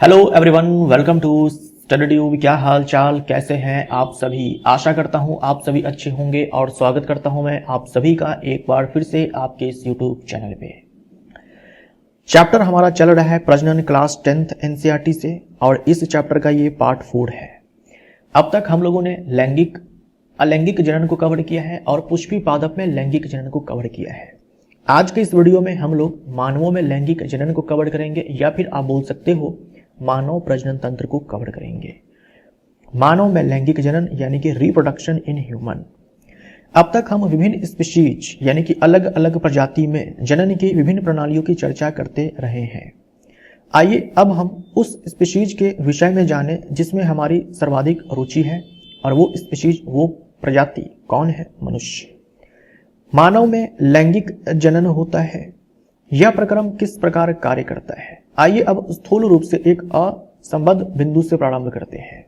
Hello everyone, welcome to Study Tube. क्या हाल चाल, कैसे हैं आप सभी। आशा करता हूं आप सभी अच्छे होंगे और स्वागत करता हूं मैं आप सभी का एक बार फिर से आपके इस यूट्यूब चैनल पे। चैप्टर हमारा चल रहा है प्रजनन क्लास 10th एनसीईआरटी से और इस चैप्टर का ये पार्ट 4 है। अब तक हम लोगों ने लैंगिक अलैंगिक जनन को कवर किया है और पुष्पी पादप में लैंगिक जनन को कवर किया है। आज के इस वीडियो में हम लोग मानवों में लैंगिक जनन को कवर करेंगे या फिर आप बोल सकते हो मानव प्रजनन तंत्र को कवर करेंगे। मानव में लैंगिक जनन यानी कि रिप्रोडक्शन इन ह्यूमन। अब तक हम विभिन्न स्पीशीज यानी कि अलग अलग प्रजाति में जनन की विभिन्न प्रणालियों की चर्चा करते रहे हैं। आइए अब हम उस स्पीशीज के विषय में जानें जिसमें हमारी सर्वाधिक रुचि है, और वो स्पीशीज वो प्रजाति कौन है? मनुष्य। मानव में लैंगिक जनन होता है, यह प्रक्रम किस प्रकार कार्य करता है? आइए अब स्थूल रूप से एक असंबद्ध बिंदु से प्रारंभ करते हैं।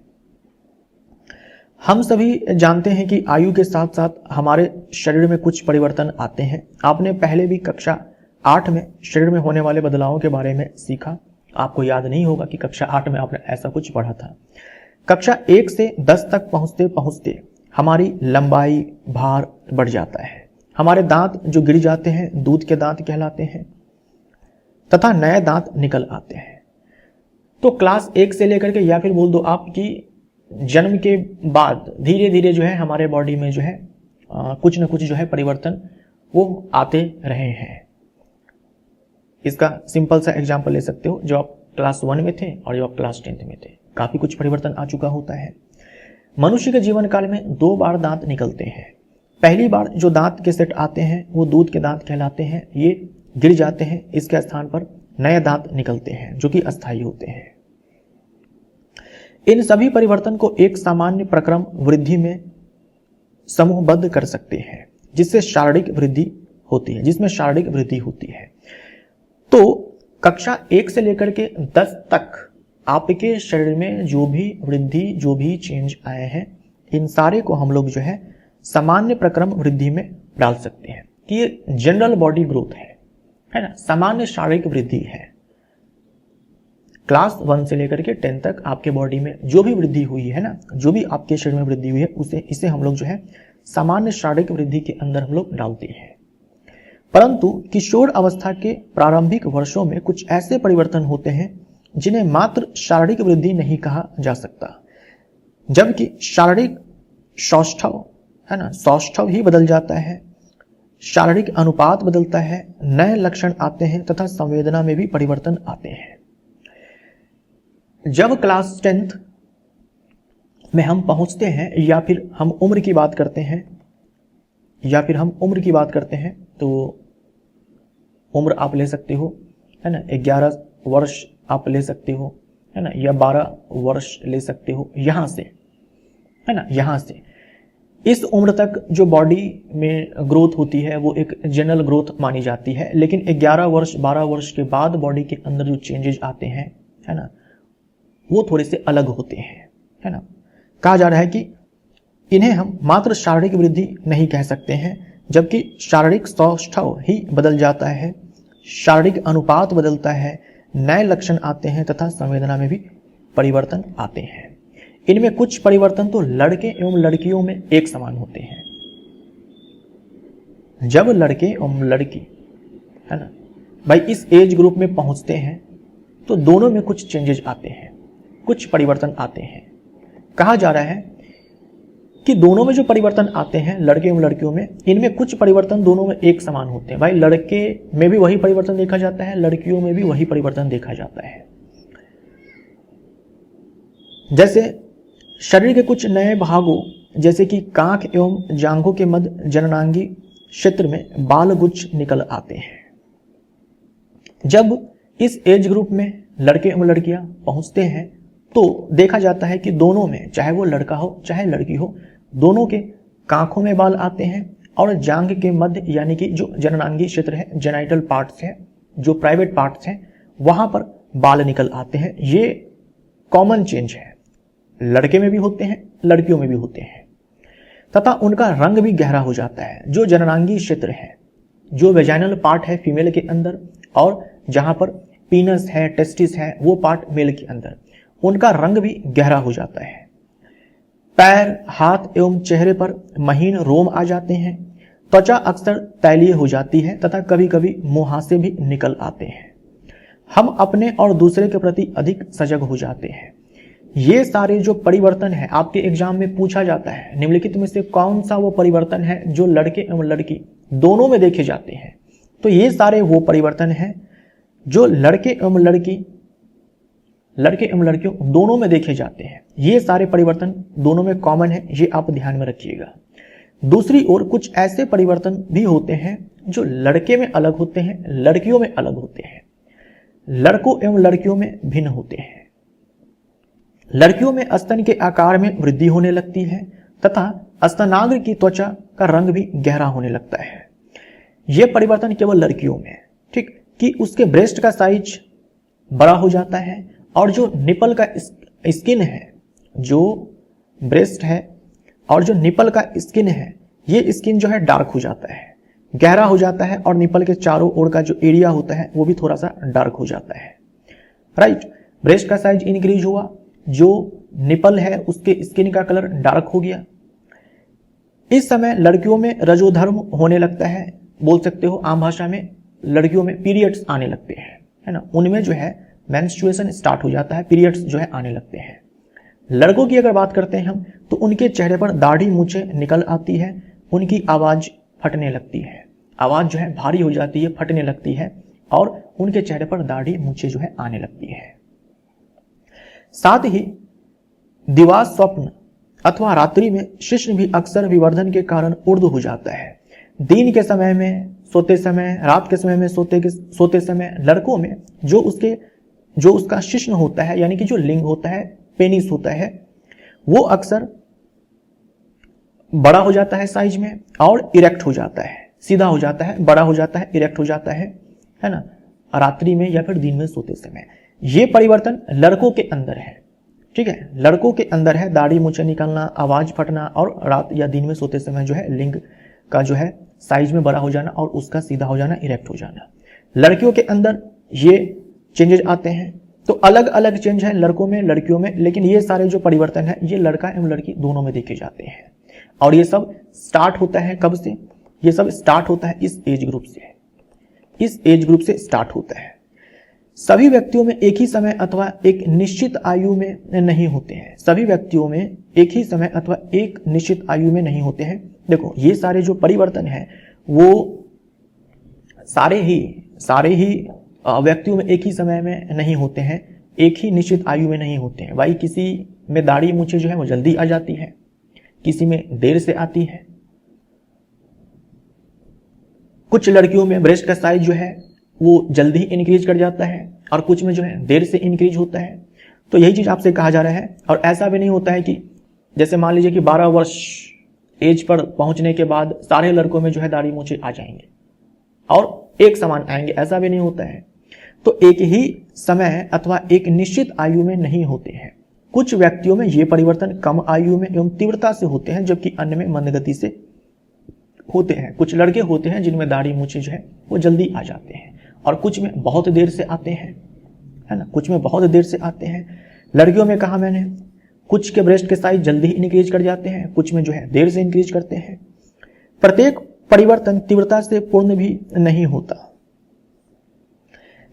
हम सभी जानते हैं कि आयु के साथ साथ हमारे शरीर में कुछ परिवर्तन आते हैं। आपने पहले भी कक्षा 8 में शरीर में होने वाले बदलावों के बारे में सीखा। आपको याद नहीं होगा कि कक्षा 8 में आपने ऐसा कुछ पढ़ा था। कक्षा 1 से 10 तक पहुंचते पहुंचते हमारी लंबाई, भार बढ़ जाता है। हमारे दांत जो गिर जाते हैं दूध के दांत कहलाते हैं तथा नए दांत निकल आते हैं। तो क्लास 1 से लेकर के या फिर बोल दो आपकी जन्म के बाद धीरे धीरे जो है हमारे बॉडी में जो है कुछ न कुछ जो है परिवर्तन वो आते रहे हैं। इसका सिंपल सा एग्जांपल ले सकते हो, जो आप क्लास 1 में थे और जो आप क्लास 10th में थे, काफी कुछ परिवर्तन आ चुका होता है। मनुष्य के जीवन काल में 2 बार दांत निकलते हैं। पहली बार जो दांत के सेट आते हैं वो दूध के दांत कहलाते हैं, ये गिर जाते हैं, इसके स्थान पर नए दांत निकलते हैं जो कि अस्थायी होते हैं। इन सभी परिवर्तन को एक सामान्य प्रक्रम वृद्धि में समूहबद्ध कर सकते हैं जिसमें शारीरिक वृद्धि होती है। तो कक्षा 1 से लेकर के 10 तक आपके शरीर में जो भी वृद्धि, जो भी चेंज आए हैं, इन सारे को हम लोग जो है सामान्य प्रक्रम वृद्धि में डाल सकते हैं कि ये जनरल बॉडी ग्रोथ है ना, सामान्य शारीरिक वृद्धि है। क्लास 1 से लेकर के 10 तक आपके बॉडी में जो भी वृद्धि हुई है ना, जो भी आपके शरीर में वृद्धि हुई है इसे हम लोग जो है सामान्य शारीरिक वृद्धि के अंदर हम लोग डालते हैं। परंतु किशोर अवस्था के प्रारंभिक वर्षों में कुछ ऐसे परिवर्तन होते हैं जिन्हें मात्र शारीरिक वृद्धि नहीं कहा जा सकता, जबकि शारीरिक सौष्ठव है ना, सौष्ठव ही बदल जाता है, शारीरिक अनुपात बदलता है, नए लक्षण आते हैं तथा संवेदना में भी परिवर्तन आते हैं। जब क्लास 10th में हम पहुंचते हैं या फिर हम उम्र की बात करते हैं तो उम्र आप ले सकते हो, है ना, 11 वर्ष आप ले सकते हो, है ना, या 12 वर्ष ले सकते हो। यहां से, है ना, यहां से इस उम्र तक जो बॉडी में ग्रोथ होती है वो एक जनरल ग्रोथ मानी जाती है। लेकिन 11 वर्ष 12 वर्ष के बाद बॉडी के अंदर जो चेंजेस आते हैं, है ना, वो थोड़े से अलग होते हैं, है ना। कहा जा रहा है कि इन्हें हम मात्र शारीरिक वृद्धि नहीं कह सकते हैं, जबकि शारीरिक सौष्ठव ही बदल जाता है, शारीरिक अनुपात बदलता है, नए लक्षण आते हैं तथा संवेदना में भी परिवर्तन आते हैं। इनमें कुछ परिवर्तन तो लड़के एवं लड़कियों में एक समान होते हैं। जब लड़के एवं लड़की, है ना, भाई इस एज ग्रुप में पहुंचते हैं तो दोनों में कुछ चेंजेस आते हैं, कुछ परिवर्तन आते हैं। कहा जा रहा है कि दोनों में जो परिवर्तन आते हैं लड़के एवं लड़कियों में, इनमें कुछ परिवर्तन दोनों में एक समान होते हैं। भाई लड़के में भी वही परिवर्तन देखा जाता है, लड़कियों में भी वही परिवर्तन देखा जाता है। जैसे शरीर के कुछ नए भागों जैसे कि कांख एवं जांघों के मध्य जननांगी क्षेत्र में बाल गुच्छ निकल आते हैं। जब इस एज ग्रुप में लड़के एवं लड़कियां पहुंचते हैं तो देखा जाता है कि दोनों में, चाहे वो लड़का हो चाहे लड़की हो, दोनों के कांखों में बाल आते हैं और जांघ के मध्य यानी कि जो जननांगी क्षेत्र है, जेनाइटल पार्ट्स है, जो प्राइवेट पार्ट्स हैं, वहां पर बाल निकल आते हैं। ये कॉमन चेंज है, लड़के में भी होते हैं लड़कियों में भी होते हैं, तथा उनका रंग भी गहरा हो जाता है। जो जननांगी क्षेत्र है, जो वेजाइनल पार्ट है फीमेल के अंदर और जहां पर पीनस है, टेस्टिस है, वो पार्ट मेल के अंदर, उनका रंग भी गहरा हो जाता है। पैर, हाथ एवं चेहरे पर महीन रोम आ जाते हैं। त्वचा अक्सर तैलीय हो जाती है तथा कभी कभी मुहासे भी निकल आते हैं। हम अपने और दूसरे के प्रति अधिक सजग हो जाते हैं। ये सारे जो परिवर्तन है आपके एग्जाम में पूछा जाता है, निम्नलिखित में से कौन सा वो परिवर्तन है जो लड़के एवं लड़की दोनों में देखे जाते हैं। तो ये सारे वो परिवर्तन हैं जो लड़के एवं लड़कियों दोनों में देखे जाते हैं। ये सारे परिवर्तन दोनों में कॉमन है, ये आप ध्यान में रखिएगा। दूसरी ओर कुछ ऐसे परिवर्तन भी होते हैं जो लड़के में अलग होते हैं, लड़कियों में अलग होते हैं, लड़कों एवं लड़कियों में भिन्न होते हैं। लड़कियों में स्तन के आकार में वृद्धि होने लगती है तथा स्तनाग्र की त्वचा का रंग भी गहरा होने लगता है। यह परिवर्तन केवल लड़कियों में, ठीक, कि उसके ब्रेस्ट का साइज बड़ा हो जाता है और जो निपल का स्किन है, जो ब्रेस्ट है और जो निपल का स्किन है, ये स्किन जो है डार्क हो जाता है, गहरा हो जाता है और निपल के चारों ओर का जो एरिया होता है वो भी थोड़ा सा डार्क हो जाता है। राइट, ब्रेस्ट का साइज इंक्रीज हुआ, जो निपल है उसके स्किन का कलर डार्क हो गया। इस समय लड़कियों में रजोधर्म होने लगता है, बोल सकते हो आम भाषा में लड़कियों में पीरियड्स आने लगते हैं, है ना, उनमें जो है मेंस्ट्रुएशन स्टार्ट हो जाता है, पीरियड्स जो है आने लगते हैं। लड़कों की अगर बात करते हैं हम तो उनके चेहरे पर दाढ़ी मूंछें निकल आती है, उनकी आवाज फटने लगती है, आवाज जो है भारी हो जाती है, फटने लगती है और उनके चेहरे पर दाढ़ी मूंछें जो है आने लगती है। साथ ही दिवा स्वप्न अथवा रात्रि में शिश्न भी अक्सर विवर्धन के कारण उर्द हो जाता है। दिन के समय में सोते समय, रात के समय में सोते समय लड़कों में जो उसका शिश्न होता है, यानी कि जो लिंग होता है, पेनिस होता है, वो अक्सर बड़ा हो जाता है साइज में और इरेक्ट हो जाता है, सीधा हो जाता है, बड़ा हो जाता है, इरेक्ट हो जाता है ना, रात्रि में या फिर दिन में सोते समय। ये परिवर्तन लड़कों के अंदर है, ठीक है, लड़कों के अंदर है, दाढ़ी मूंछें निकलना, आवाज फटना और रात या दिन में सोते समय जो है लिंग का जो है साइज में बड़ा हो जाना और उसका सीधा हो जाना, इरेक्ट हो जाना। लड़कियों के अंदर ये चेंजेस आते हैं। तो अलग अलग चेंज है लड़कों में, लड़कियों में, लेकिन ये सारे जो परिवर्तन है ये लड़का एवं लड़की दोनों में देखे जाते हैं। और ये सब स्टार्ट होता है कब से? ये सब स्टार्ट होता है इस एज ग्रुप से, इस एज ग्रुप से स्टार्ट होता है। सभी व्यक्तियों में एक ही समय अथवा एक निश्चित आयु में नहीं होते हैं, सभी व्यक्तियों में एक ही समय अथवा एक निश्चित आयु में नहीं होते हैं। देखो ये सारे जो परिवर्तन है वो सारे ही व्यक्तियों में एक ही समय में नहीं होते हैं, एक ही निश्चित आयु में नहीं होते हैं। भाई किसी में दाढ़ी मूंछें जो है वो जल्दी आ जाती है, किसी में देर से आती है। कुछ लड़कियों में ब्रेस्ट का साइज जो है वो जल्दी इंक्रीज कर जाता है और कुछ में जो है देर से इंक्रीज होता है। तो यही चीज आपसे कहा जा रहा है। और ऐसा भी नहीं होता है कि जैसे मान लीजिए कि 12 वर्ष एज पर पहुंचने के बाद सारे लड़कों में जो है दाढ़ी मूंछें आ जाएंगे और एक समान आएंगे, ऐसा भी नहीं होता है। तो एक ही समय अथवा एक निश्चित आयु में नहीं होते हैं। कुछ व्यक्तियों में ये परिवर्तन कम आयु में एवं तीव्रता से होते हैं, जबकि अन्य में मंदगति से होते हैं। कुछ लड़के होते हैं जिनमें दाढ़ी मूंछें जो है वो जल्दी आ जाते हैं और कुछ में बहुत देर से आते हैं, है ना, कुछ में बहुत देर से आते हैं। लड़कियों में कहा मैंने, कुछ के ब्रेस्ट के साइज जल्दी इंक्रीज कर जाते हैं, कुछ में जो है देर से इंक्रीज करते हैं। प्रत्येक परिवर्तन तीव्रता से पूर्ण भी नहीं होता।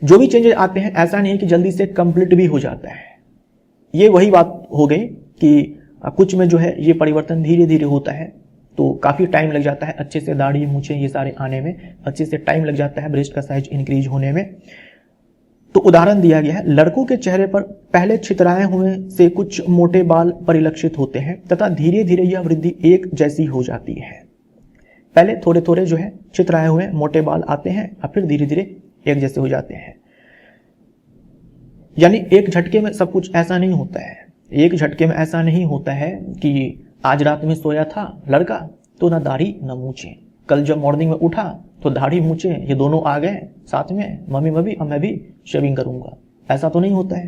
जो भी चेंजेस आते हैं ऐसा नहीं है कि जल्दी से कंप्लीट भी हो जाता है। ये वही बात हो गई कि कुछ में जो है ये परिवर्तन धीरे धीरे होता है, तो काफी टाइम लग जाता है अच्छे से दाढ़ी मूंछें ये सारे आने में, अच्छे से टाइम लग जाता है ब्रेस्ट का साइज इंक्रीज होने में। तो उदाहरण दिया गया है, लड़कों के चेहरे पर पहले छितराए हुए से कुछ मोटे बाल परिलक्षित होते हैं तथा धीरे धीरे यह वृद्धि एक जैसी हो जाती है। पहले थोड़े थोड़े जो है छितराए हुए मोटे बाल आते हैं और फिर धीरे धीरे एक जैसे हो जाते हैं। यानी एक झटके में सब कुछ ऐसा नहीं होता है। एक झटके में ऐसा नहीं होता है कि आज रात में सोया था लड़का तो ना दाढ़ी ना मूंछें, कल जब मॉर्निंग में उठा तो दाढ़ी मूंछें ये दोनों आ गए साथ में, मम्मी मैं भी शेविंग करूंगा, ऐसा तो नहीं होता है।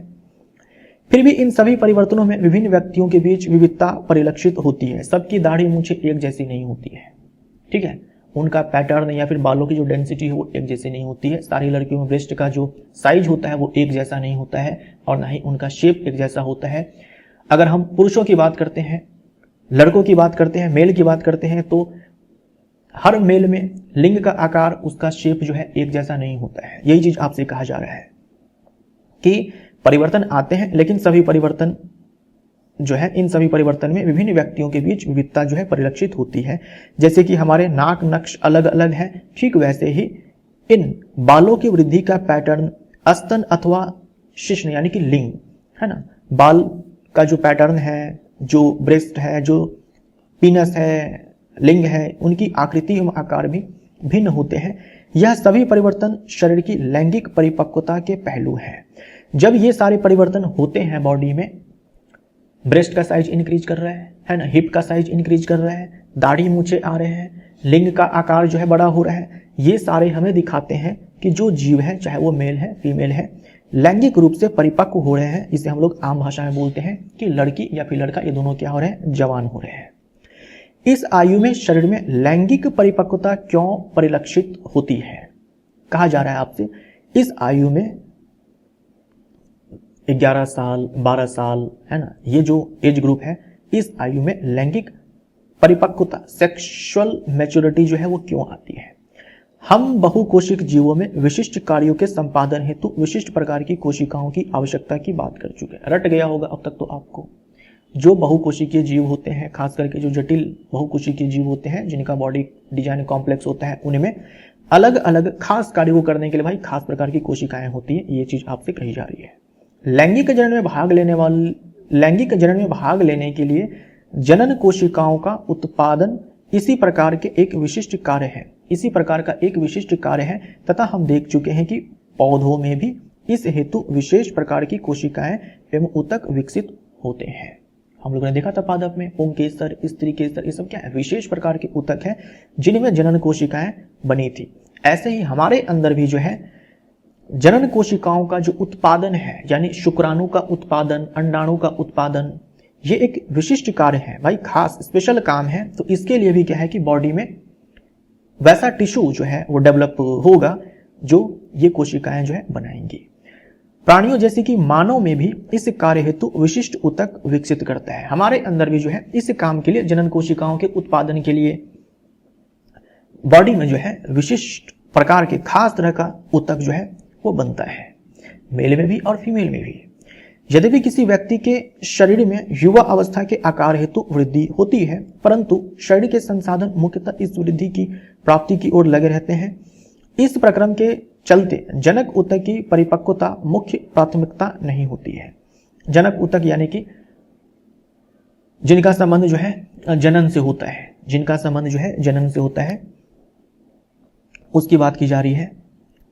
फिर भी इन सभी परिवर्तनों में विभिन्न व्यक्तियों के बीच विविधता परिलक्षित होती है। सबकी दाढ़ी मूंछें एक जैसी नहीं होती है, ठीक है, उनका पैटर्न या फिर बालों की जो डेंसिटी है वो एक जैसी नहीं होती है। सारी लड़कियों में ब्रेस्ट का जो साइज होता है वो एक जैसा नहीं होता है और ना ही उनका शेप एक जैसा होता है। अगर हम पुरुषों की बात करते हैं, लड़कों की बात करते हैं, मेल की बात करते हैं, तो हर मेल में लिंग का आकार, उसका शेप जो है एक जैसा नहीं होता है। यही चीज आपसे कहा जा रहा है कि परिवर्तन आते हैं, लेकिन सभी परिवर्तन जो है, इन सभी परिवर्तन में विभिन्न व्यक्तियों के बीच विविधता जो है परिलक्षित होती है। जैसे कि हमारे नाक नक्श अलग अलग है, ठीक वैसे ही इन बालों की वृद्धि का पैटर्न स्तन अथवा शिश्न यानी कि लिंग है ना, बाल का जो पैटर्न है, जो ब्रेस्ट है, जो पीनस है, लिंग है, उनकी आकृति एवं आकार भी भिन्न होते हैं। यह सभी परिवर्तन शरीर की लैंगिक परिपक्वता के पहलू हैं। जब ये सारे परिवर्तन होते हैं बॉडी में, ब्रेस्ट का साइज इंक्रीज कर रहा है ना, हिप का साइज इंक्रीज कर रहा है, दाढ़ी मूंछें आ रहे हैं, लिंग का आकार जो है बड़ा हो रहा है, ये सारे हमें दिखाते हैं कि जो जीव है, चाहे वो मेल है फीमेल है, लैंगिक रूप से परिपक्व हो रहे हैं। जिसे हम लोग आम भाषा में बोलते हैं कि लड़की या फिर लड़का, ये दोनों क्या हो रहे हैं, जवान हो रहे हैं। इस आयु में शरीर में लैंगिक परिपक्वता क्यों परिलक्षित होती है? कहा जा रहा है आपसे, इस आयु में 11 साल 12 साल है ना, ये जो एज ग्रुप है, इस आयु में लैंगिक परिपक्वता, सेक्सुअल मैच्योरिटी जो है वो क्यों आती है? हम बहुकोशिक जीवों में विशिष्ट कार्यों के संपादन हेतु विशिष्ट प्रकार की कोशिकाओं की आवश्यकता की बात कर चुके हैं। रट गया होगा अब तक तो आपको। जो बहुकोशिकीय जीव होते हैं, खास करके जो जटिल बहुकोशिकीय जीव होते हैं, जिनका बॉडी डिजाइन कॉम्प्लेक्स होता है, उनमें अलग अलग खास कार्यों को करने के लिए भाई खास प्रकार की कोशिकाएं होती है। ये चीज आपसे कही जा रही है। लैंगिक जनन में भाग लेने के लिए जनन कोशिकाओं का उत्पादन इसी प्रकार के एक विशिष्ट कार्य है, इसी प्रकार का एक विशिष्ट कार्य है। तथा हम देख चुके हैं कि पौधों में भी इस हेतु विशेष प्रकार की कोशिकाएं एवं ऊतक विकसित होते हैं। हम लोगों ने देखा था पादप में पुंकेसर, स्त्री केसर, ये सब क्या है, विशेष प्रकार के ऊतक हैं जिनमें जनन कोशिकाएं बनी थी। ऐसे ही हमारे अंदर भी जो है जनन कोशिकाओं का जो उत्पादन है, यानी शुक्राणु का उत्पादन, अंडाणु का उत्पादन, ये एक विशिष्ट कार्य है भाई, खास स्पेशल काम है। तो इसके लिए भी क्या है कि बॉडी में वैसा टिश्यू जो है वो डेवलप होगा जो ये कोशिकाएं जो है बनाएंगी। प्राणियों जैसे कि मानव में भी इस कार्य हेतु विशिष्ट ऊतक विकसित करता है। हमारे अंदर भी जो है इस काम के लिए, जनन कोशिकाओं के उत्पादन के लिए बॉडी में जो है विशिष्ट प्रकार के खास तरह का ऊतक जो है वो बनता है, मेल में भी और फीमेल में भी। यद्यपि किसी व्यक्ति के शरीर में युवा अवस्था के आकार हेतु वृद्धि होती है, परंतु शरीर के संसाधन मुख्यतः इस वृद्धि की प्राप्ति की ओर लगे रहते हैं। इस प्रक्रम के चलते जनक ऊतक की परिपक्वता मुख्य प्राथमिकता नहीं होती है। जनक ऊतक यानी कि जिनका संबंध जो है जनन से होता है, जिनका संबंध जो है जनन से होता है, उसकी बात की जा रही है।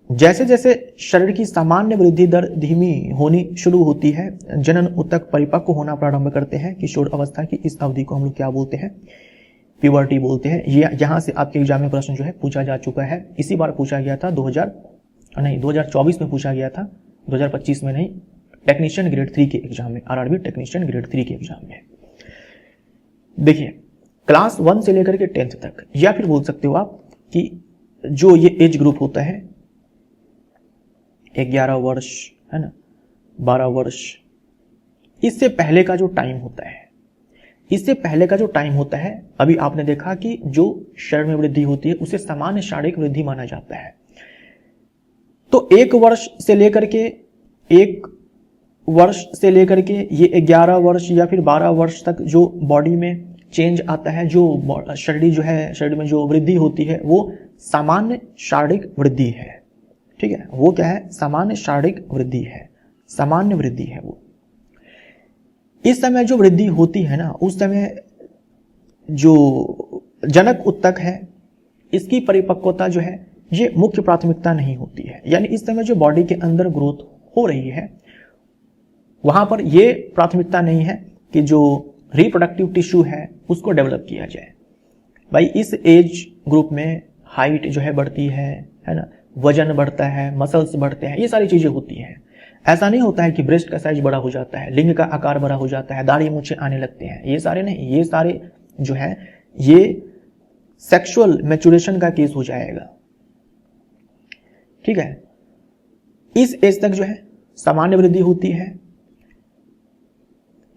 जैसे जैसे शरीर की सामान्य वृद्धि दर धीमी होनी शुरू होती है, जनन ऊतक परिपक्व होना प्रारंभ करते हैं। किशोर अवस्था की इस अवधि को हम लोग क्या बोलते हैं, प्यूबर्टी बोलते हैं। ये यहाँ से आपके एग्जाम में प्रश्न जो है पूछा जा चुका है। इसी बार पूछा गया था 2024 में पूछा गया था, 2025 में नहीं, टेक्नीशियन ग्रेड 3 के एग्जाम में, आरआरबी टेक्नीशियन ग्रेड 3 के एग्जाम में। देखिए क्लास 1 से लेकर के 10th तक, या फिर बोल सकते हो आप कि जो ये एज ग्रुप होता है 11 वर्ष है ना, 12 वर्ष, इससे पहले का जो टाइम होता है, इससे पहले का जो टाइम होता है, अभी आपने देखा कि जो शरीर में वृद्धि होती है उसे सामान्य शारीरिक वृद्धि माना जाता है। तो 1 वर्ष से लेकर के ये 11 वर्ष या फिर 12 वर्ष तक जो बॉडी में चेंज आता है, जो शरीर जो है, शरीर में जो वृद्धि होती है वो सामान्य शारीरिक वृद्धि है। ठीक है, वो क्या है, सामान्य शारीरिक वृद्धि है, सामान्य वृद्धि है वो। इस समय जो वृद्धि होती है ना, उस समय जो जनक ऊतक है इसकी परिपक्वता जो है ये मुख्य प्राथमिकता नहीं होती है। यानी इस समय जो बॉडी के अंदर ग्रोथ हो रही है वहां पर ये प्राथमिकता नहीं है कि जो रिप्रोडक्टिव टिश्यू है उसको डेवलप किया जाए। भाई इस एज ग्रुप में हाइट जो है बढ़ती है ना, वजन बढ़ता है, मसल्स बढ़ते हैं, ये सारी चीजें होती हैं। ऐसा नहीं होता है कि ब्रेस्ट का साइज बड़ा हो जाता है, लिंग का आकार बड़ा हो जाता है, दाढ़ी मूंछें आने लगते हैं, ये सारे नहीं। ये सारे जो है ये सेक्सुअल मैच्योरेशन का केस हो जाएगा। ठीक है, इस एज तक जो है सामान्य वृद्धि होती है।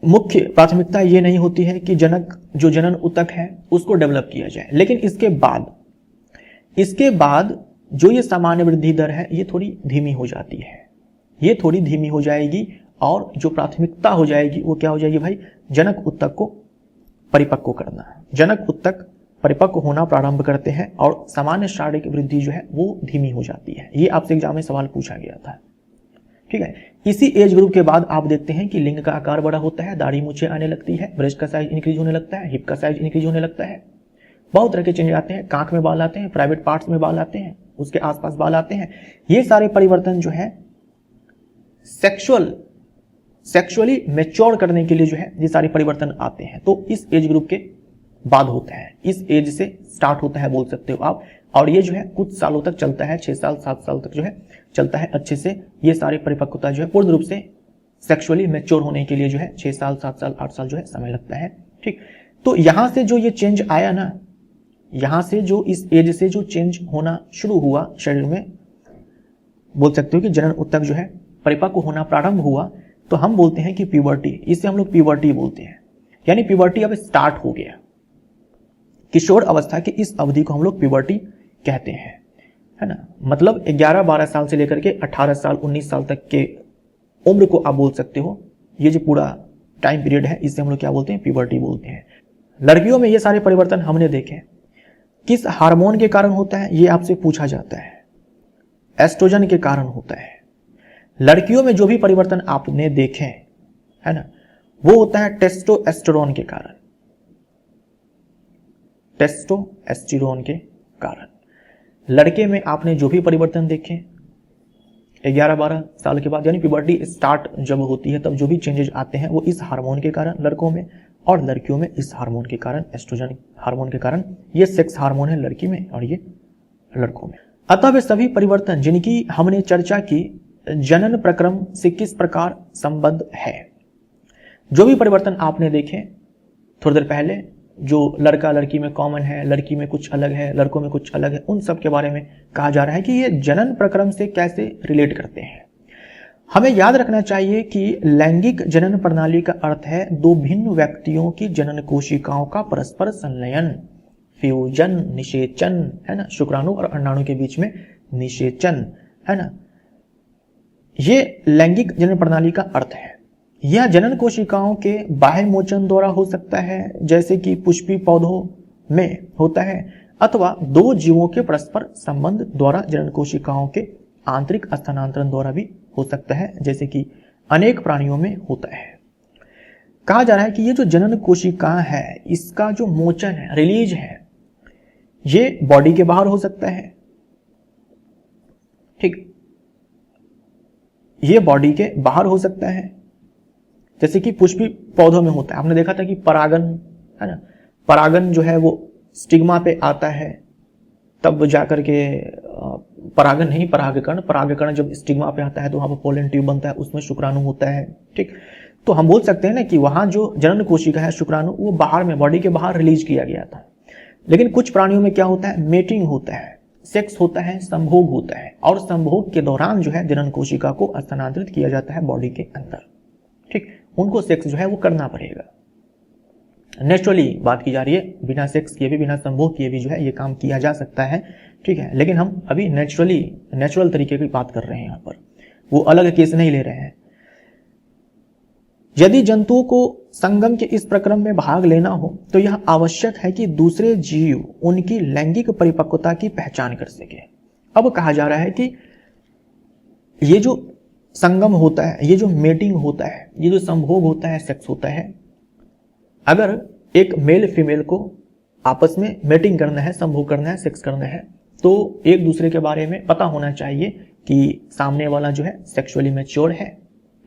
मुख्य प्राथमिकता ये नहीं होती है कि जो जनन ऊतक है उसको डेवलप किया जाए, लेकिन इसके बाद जो ये सामान्य वृद्धि दर है ये थोड़ी धीमी हो जाती है, ये थोड़ी धीमी हो जाएगी और जो प्राथमिकता हो जाएगी वो क्या हो जाएगी भाई, जनक ऊतक को परिपक्व करना। जनक ऊतक परिपक्व होना प्रारंभ करते हैं और सामान्य शारीरिक वृद्धि जो है वो धीमी हो जाती है। ये आपसे एग्जाम में सवाल पूछा गया था। ठीक है, इसी एज ग्रुप के बाद आप देखते हैं कि लिंग का आकार बड़ा होता है, दाढ़ी मूछें आने लगती है, ब्रेस्ट का साइज इंक्रीज होने लगता है, हिप का साइज इंक्रीज होने लगता है, बहुत तरह के चेंज आते हैं, कांख में बाल आते हैं, प्राइवेट पार्ट्स में बाल आते हैं, उसके आसपास बाल आते हैं। ये सारे परिवर्तन जो है सेक्सुअली मैच्योर करने के लिए जो है ये सारे परिवर्तन आते हैं, तो इस एज ग्रुप के बाद होता है, इस एज से स्टार्ट होता है बोल सकते हो आप। और ये जो है कुछ सालों तक चलता है, 6 साल 7 साल तक जो है चलता है अच्छे से। ये सारी परिपक्वता जो है पूर्ण रूप से सेक्सुअली मैच्योर होने के लिए जो है 6 साल 7 साल 8 साल जो है समय लगता है। ठीक, तो यहां से जो ये चेंज आया ना, यहां से जो इस एज से जो चेंज होना शुरू हुआ शरीर में, बोल सकते हो कि जनन ऊतक जो है परिपक्व होना प्रारंभ हुआ, तो हम बोलते हैं कि प्यूबर्टी, इसे हम लोग प्यूबर्टी बोलते हैं। यानी प्यूबर्टी अब स्टार्ट हो गया, किशोर अवस्था की इस अवधि को हम लोग प्यूबर्टी कहते हैं, है ना। मतलब 11-12 साल से लेकर के 18 साल 19 साल तक के उम्र को आप बोल सकते हो, ये जो पूरा टाइम पीरियड है इसे हम लोग क्या बोलते हैं, प्यूबर्टी बोलते हैं। लड़कियों में ये सारे परिवर्तन हमने देखे, किस हार्मोन के कारण होता है ये आपसे पूछा जाता है, एस्ट्रोजन के कारण होता है। लड़कियों में जो भी परिवर्तन आपने देखे है ना, वो होता है टेस्टोस्टेरोन के कारण, टेस्टोस्टेरोन के कारण। लड़के में आपने जो भी परिवर्तन देखे 11-12 साल के बाद, यानी प्यूबर्टी स्टार्ट जब होती है तब जो भी चेंजेस आते हैं वो इस हार्मोन के कारण लड़कों में, और लड़कियों में इस हार्मोन के कारण, एस्ट्रोजन हार्मोन के कारण। ये सेक्स हार्मोन है लड़की में और ये लड़कों में। अतः वे सभी परिवर्तन जिनकी हमने चर्चा की जनन प्रक्रम से किस प्रकार संबद्ध है। जो भी परिवर्तन आपने देखे थोड़ी देर पहले, जो लड़का लड़की में कॉमन है, लड़की में कुछ अलग है, लड़कों में कुछ अलग है, उन सब के बारे में कहा जा रहा है कि ये जनन प्रक्रम से कैसे रिलेट करते हैं। हमें याद रखना चाहिए कि लैंगिक जनन प्रणाली का अर्थ है दो भिन्न व्यक्तियों की जनन कोशिकाओं का परस्पर संलयन, फ्यूजन, निषेचन, है ना, शुक्राणु और अंडाणु के बीच में निषेचन, है ना। ये लैंगिक जनन प्रणाली का अर्थ है। यह जनन कोशिकाओं के बाह्य मोचन द्वारा हो सकता है, जैसे कि पुष्पी पौधों में होता है, अथवा दो जीवों के परस्पर संबंध द्वारा जनन कोशिकाओं के आंतरिक स्थानांतरण द्वारा भी हो सकता है, जैसे कि अनेक प्राणियों में होता है। कहा जा रहा है कि ये जो जनन कोशिका है इसका जो मोचन है, रिलीज है, ये बॉडी के बाहर हो सकता है। ठीक, ये बॉडी के बाहर हो सकता है, जैसे कि पुष्पी पौधों में होता है। आपने देखा था कि परागन, है ना, परागन जो है वो स्टिग्मा पे आता है, तब जाकर के परागन नहीं, परागकण जब स्टिग्मा पे आता है तो वहां पर पोलन ट्यूब बनता है, उसमें शुक्राणु होता है। ठीक, तो हम बोल सकते हैं ना कि वहां जो जनन कोशिका है, शुक्राणु, वो बाहर में, बॉडी के बाहर रिलीज किया गया था। लेकिन कुछ प्राणियों में क्या होता है, मेटिंग होता है, सेक्स होता है, संभोग होता है, और संभोग के दौरान जो है जनन कोशिका को स्थानांतरित किया जाता है बॉडी के अंदर। ठीक, उनको सेक्स जो है वो करना पड़ेगा। नेचुरली बात की जा रही है, बिना सेक्स किए भी, बिना संभोग किए भी जो है ये काम किया जा सकता है। ठीक है, लेकिन हम अभी नेचुरल तरीके की बात कर रहे हैं, यहाँ पर वो अलग केस नहीं ले रहे हैं। यदि जंतुओं को संगम के इस प्रक्रम में भाग लेना हो तो यह आवश्यक है कि दूसरे जीव उनकी लैंगिक परिपक्वता की पहचान कर सके। अब कहा जा रहा है कि ये जो संगम होता है, ये जो मेटिंग होता है, ये जो संभोग होता है, सेक्स होता है, अगर एक मेल फीमेल को आपस में मेटिंग करना है, संभोग करना है, सेक्स करना है, तो एक दूसरे के बारे में पता होना चाहिए कि सामने वाला जो है सेक्सुअली मैच्योर है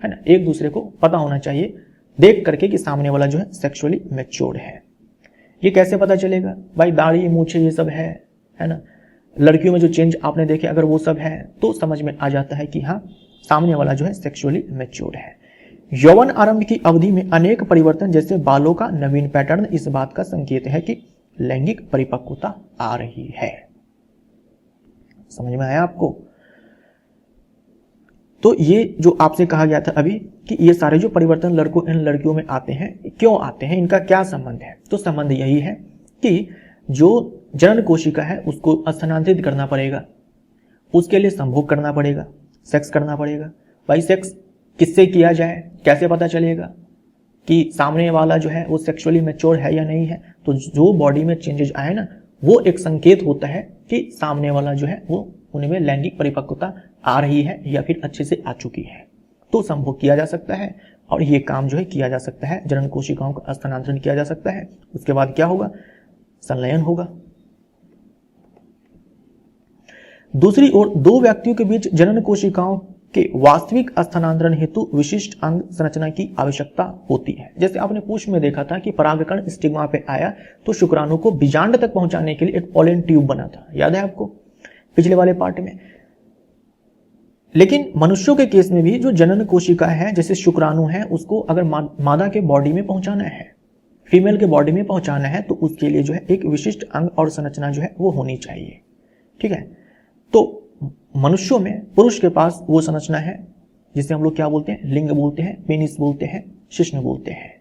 ना। एक दूसरे को पता होना चाहिए देख करके कि सामने वाला जो है सेक्सुअली मैच्योर है। ये कैसे पता चलेगा भाई, दाढ़ी मूछे ये सब है ना, लड़कियों में जो चेंज आपने देखे अगर वो सब है तो समझ में आ जाता है कि हाँ सामने वाला जो है सेक्सुअली मैच्योर है। यौवन आरंभ की अवधि में अनेक परिवर्तन जैसे बालों का नवीन पैटर्न इस बात का संकेत है कि लैंगिक परिपक्वता आ रही है। समझ में आया आपको? तो ये जो आपसे कहा गया था अभी कि ये सारे जो परिवर्तन लड़कों एंड लड़कियों में आते हैं, क्यों आते हैं, इनका क्या संबंध है? तो संबंध यही है कि जो जनन कोशिका है उसको स्थानांतरित करना पड़ेगा, उसके लिए संभोग करना पड़ेगा, सेक्स करना पड़ेगा। भाई सेक्स किससे किया जाए, कैसे पता चलेगा कि सामने वाला जो है वो सेक्सुअली मैच्योर है या नहीं है? तो जो बॉडी में चेंजेस आए ना, वो एक संकेत होता है कि सामने वाला जो है वो उनमें लैंगिक परिपक्वता आ रही है या फिर अच्छे से आ चुकी है। तो संभोग किया जा सकता है और ये काम जो है किया जा सकता है, जनन कोशिकाओं का स्थानांतरण किया जा सकता है। उसके बाद क्या होगा? संलयन होगा। दूसरी ओर दो व्यक्तियों के बीच जनन कोशिकाओं के वास्तविक स्थानांतरण हेतु विशिष्ट अंग संरचना की आवश्यकता होती है। जैसे आपने पूछ में देखा था कि परागकण स्टिग्मा पे आया तो शुक्राणु को बीजांड तक पहुंचाने के लिए एक पोलन ट्यूब बना था, याद है आपको पिछले वाले पार्ट में। लेकिन मनुष्यों के केस में भी जो जनन कोशिका है, जैसे शुक्राणु है, उसको अगर मादा के बॉडी में पहुंचाना है, फीमेल के बॉडी में पहुंचाना है, तो उसके लिए जो है एक विशिष्ट अंग और संरचना जो है वो होनी चाहिए। ठीक है, तो मनुष्यों में पुरुष के पास वो संरचना है जिसे हम लोग क्या बोलते हैं? लिंग बोलते हैं, पेनिस बोलते हैं, शिश्न बोलते हैं।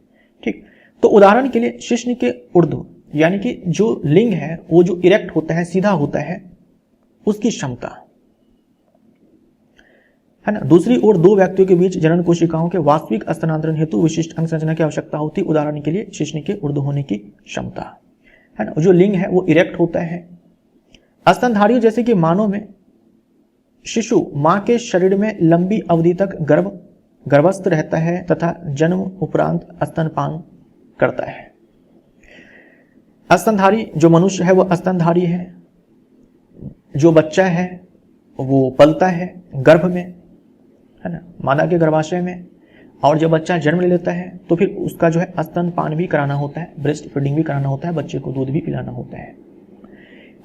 ठीक, तो उदाहरण के लिए शिश्न के ऊर्ध्व यानी कि जो लिंग है वो जो इरेक्ट होता है, सीधा होता है, उसकी क्षमता है ना। दूसरी ओर दो व्यक्तियों के बीच जनन कोशिकाओं के वास्तविक स्थानांतरण हेतु विशिष्ट अंग संरचना की आवश्यकता होती है। उदाहरण के लिए शिश्न के ऊर्ध्व होने की क्षमता है ना। जो लिंग है वो इरेक्ट होता है। स्तनधारियों जैसे कि मानव में शिशु मां के शरीर में लंबी अवधि तक गर्भस्थ रहता है तथा जन्म उपरांत स्तनपान करता है। स्तनधारी जो मनुष्य है वो स्तनधारी है। जो बच्चा है वो पलता है गर्भ में, है ना, मादा के गर्भाशय में। और जब बच्चा जन्म ले लेता है तो फिर उसका जो है स्तनपान भी कराना होता है, ब्रेस्ट फीडिंग भी कराना होता है, बच्चे को दूध भी पिलाना होता है।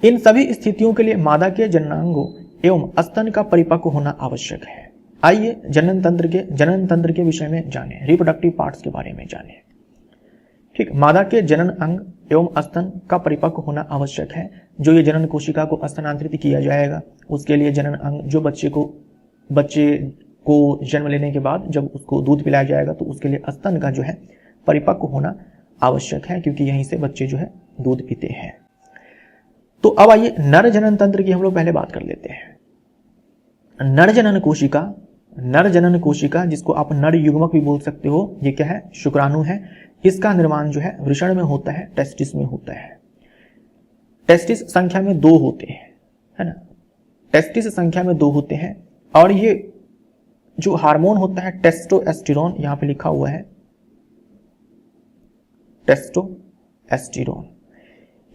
इन सभी स्थितियों के लिए मादा के जननांगों एवं स्तन का परिपक्व होना आवश्यक है। आइए जनन तंत्र के विषय में जानें, रिप्रोडक्टिव पार्ट्स के बारे में जानें। ठीक, मादा के जनन अंग एवं स्तन का परिपक्व होना आवश्यक है। जो ये जनन कोशिका को स्थानांतरित किया जाएगा उसके लिए जनन अंग, जो बच्चे को जन्म लेने के बाद जब उसको दूध पिलाया जाएगा तो उसके लिए स्तन का जो है परिपक्व होना आवश्यक है, क्योंकि यहीं से बच्चे जो है दूध पीते हैं। तो अब आइए नर जनन तंत्र की हम लोग पहले बात कर लेते हैं। नर जनन कोशिका जिसको आप नर युग्मक भी बोल सकते हो, ये क्या है? शुक्राणु है। इसका निर्माण जो है वृषण में होता है, टेस्टिस में होता है। टेस्टिस संख्या में 2 होते हैं, है ना। टेस्टिस संख्या में 2 होते हैं और ये जो हार्मोन होता है टेस्टोस्टेरोन, यहां पे लिखा हुआ है टेस्टोस्टेरोन,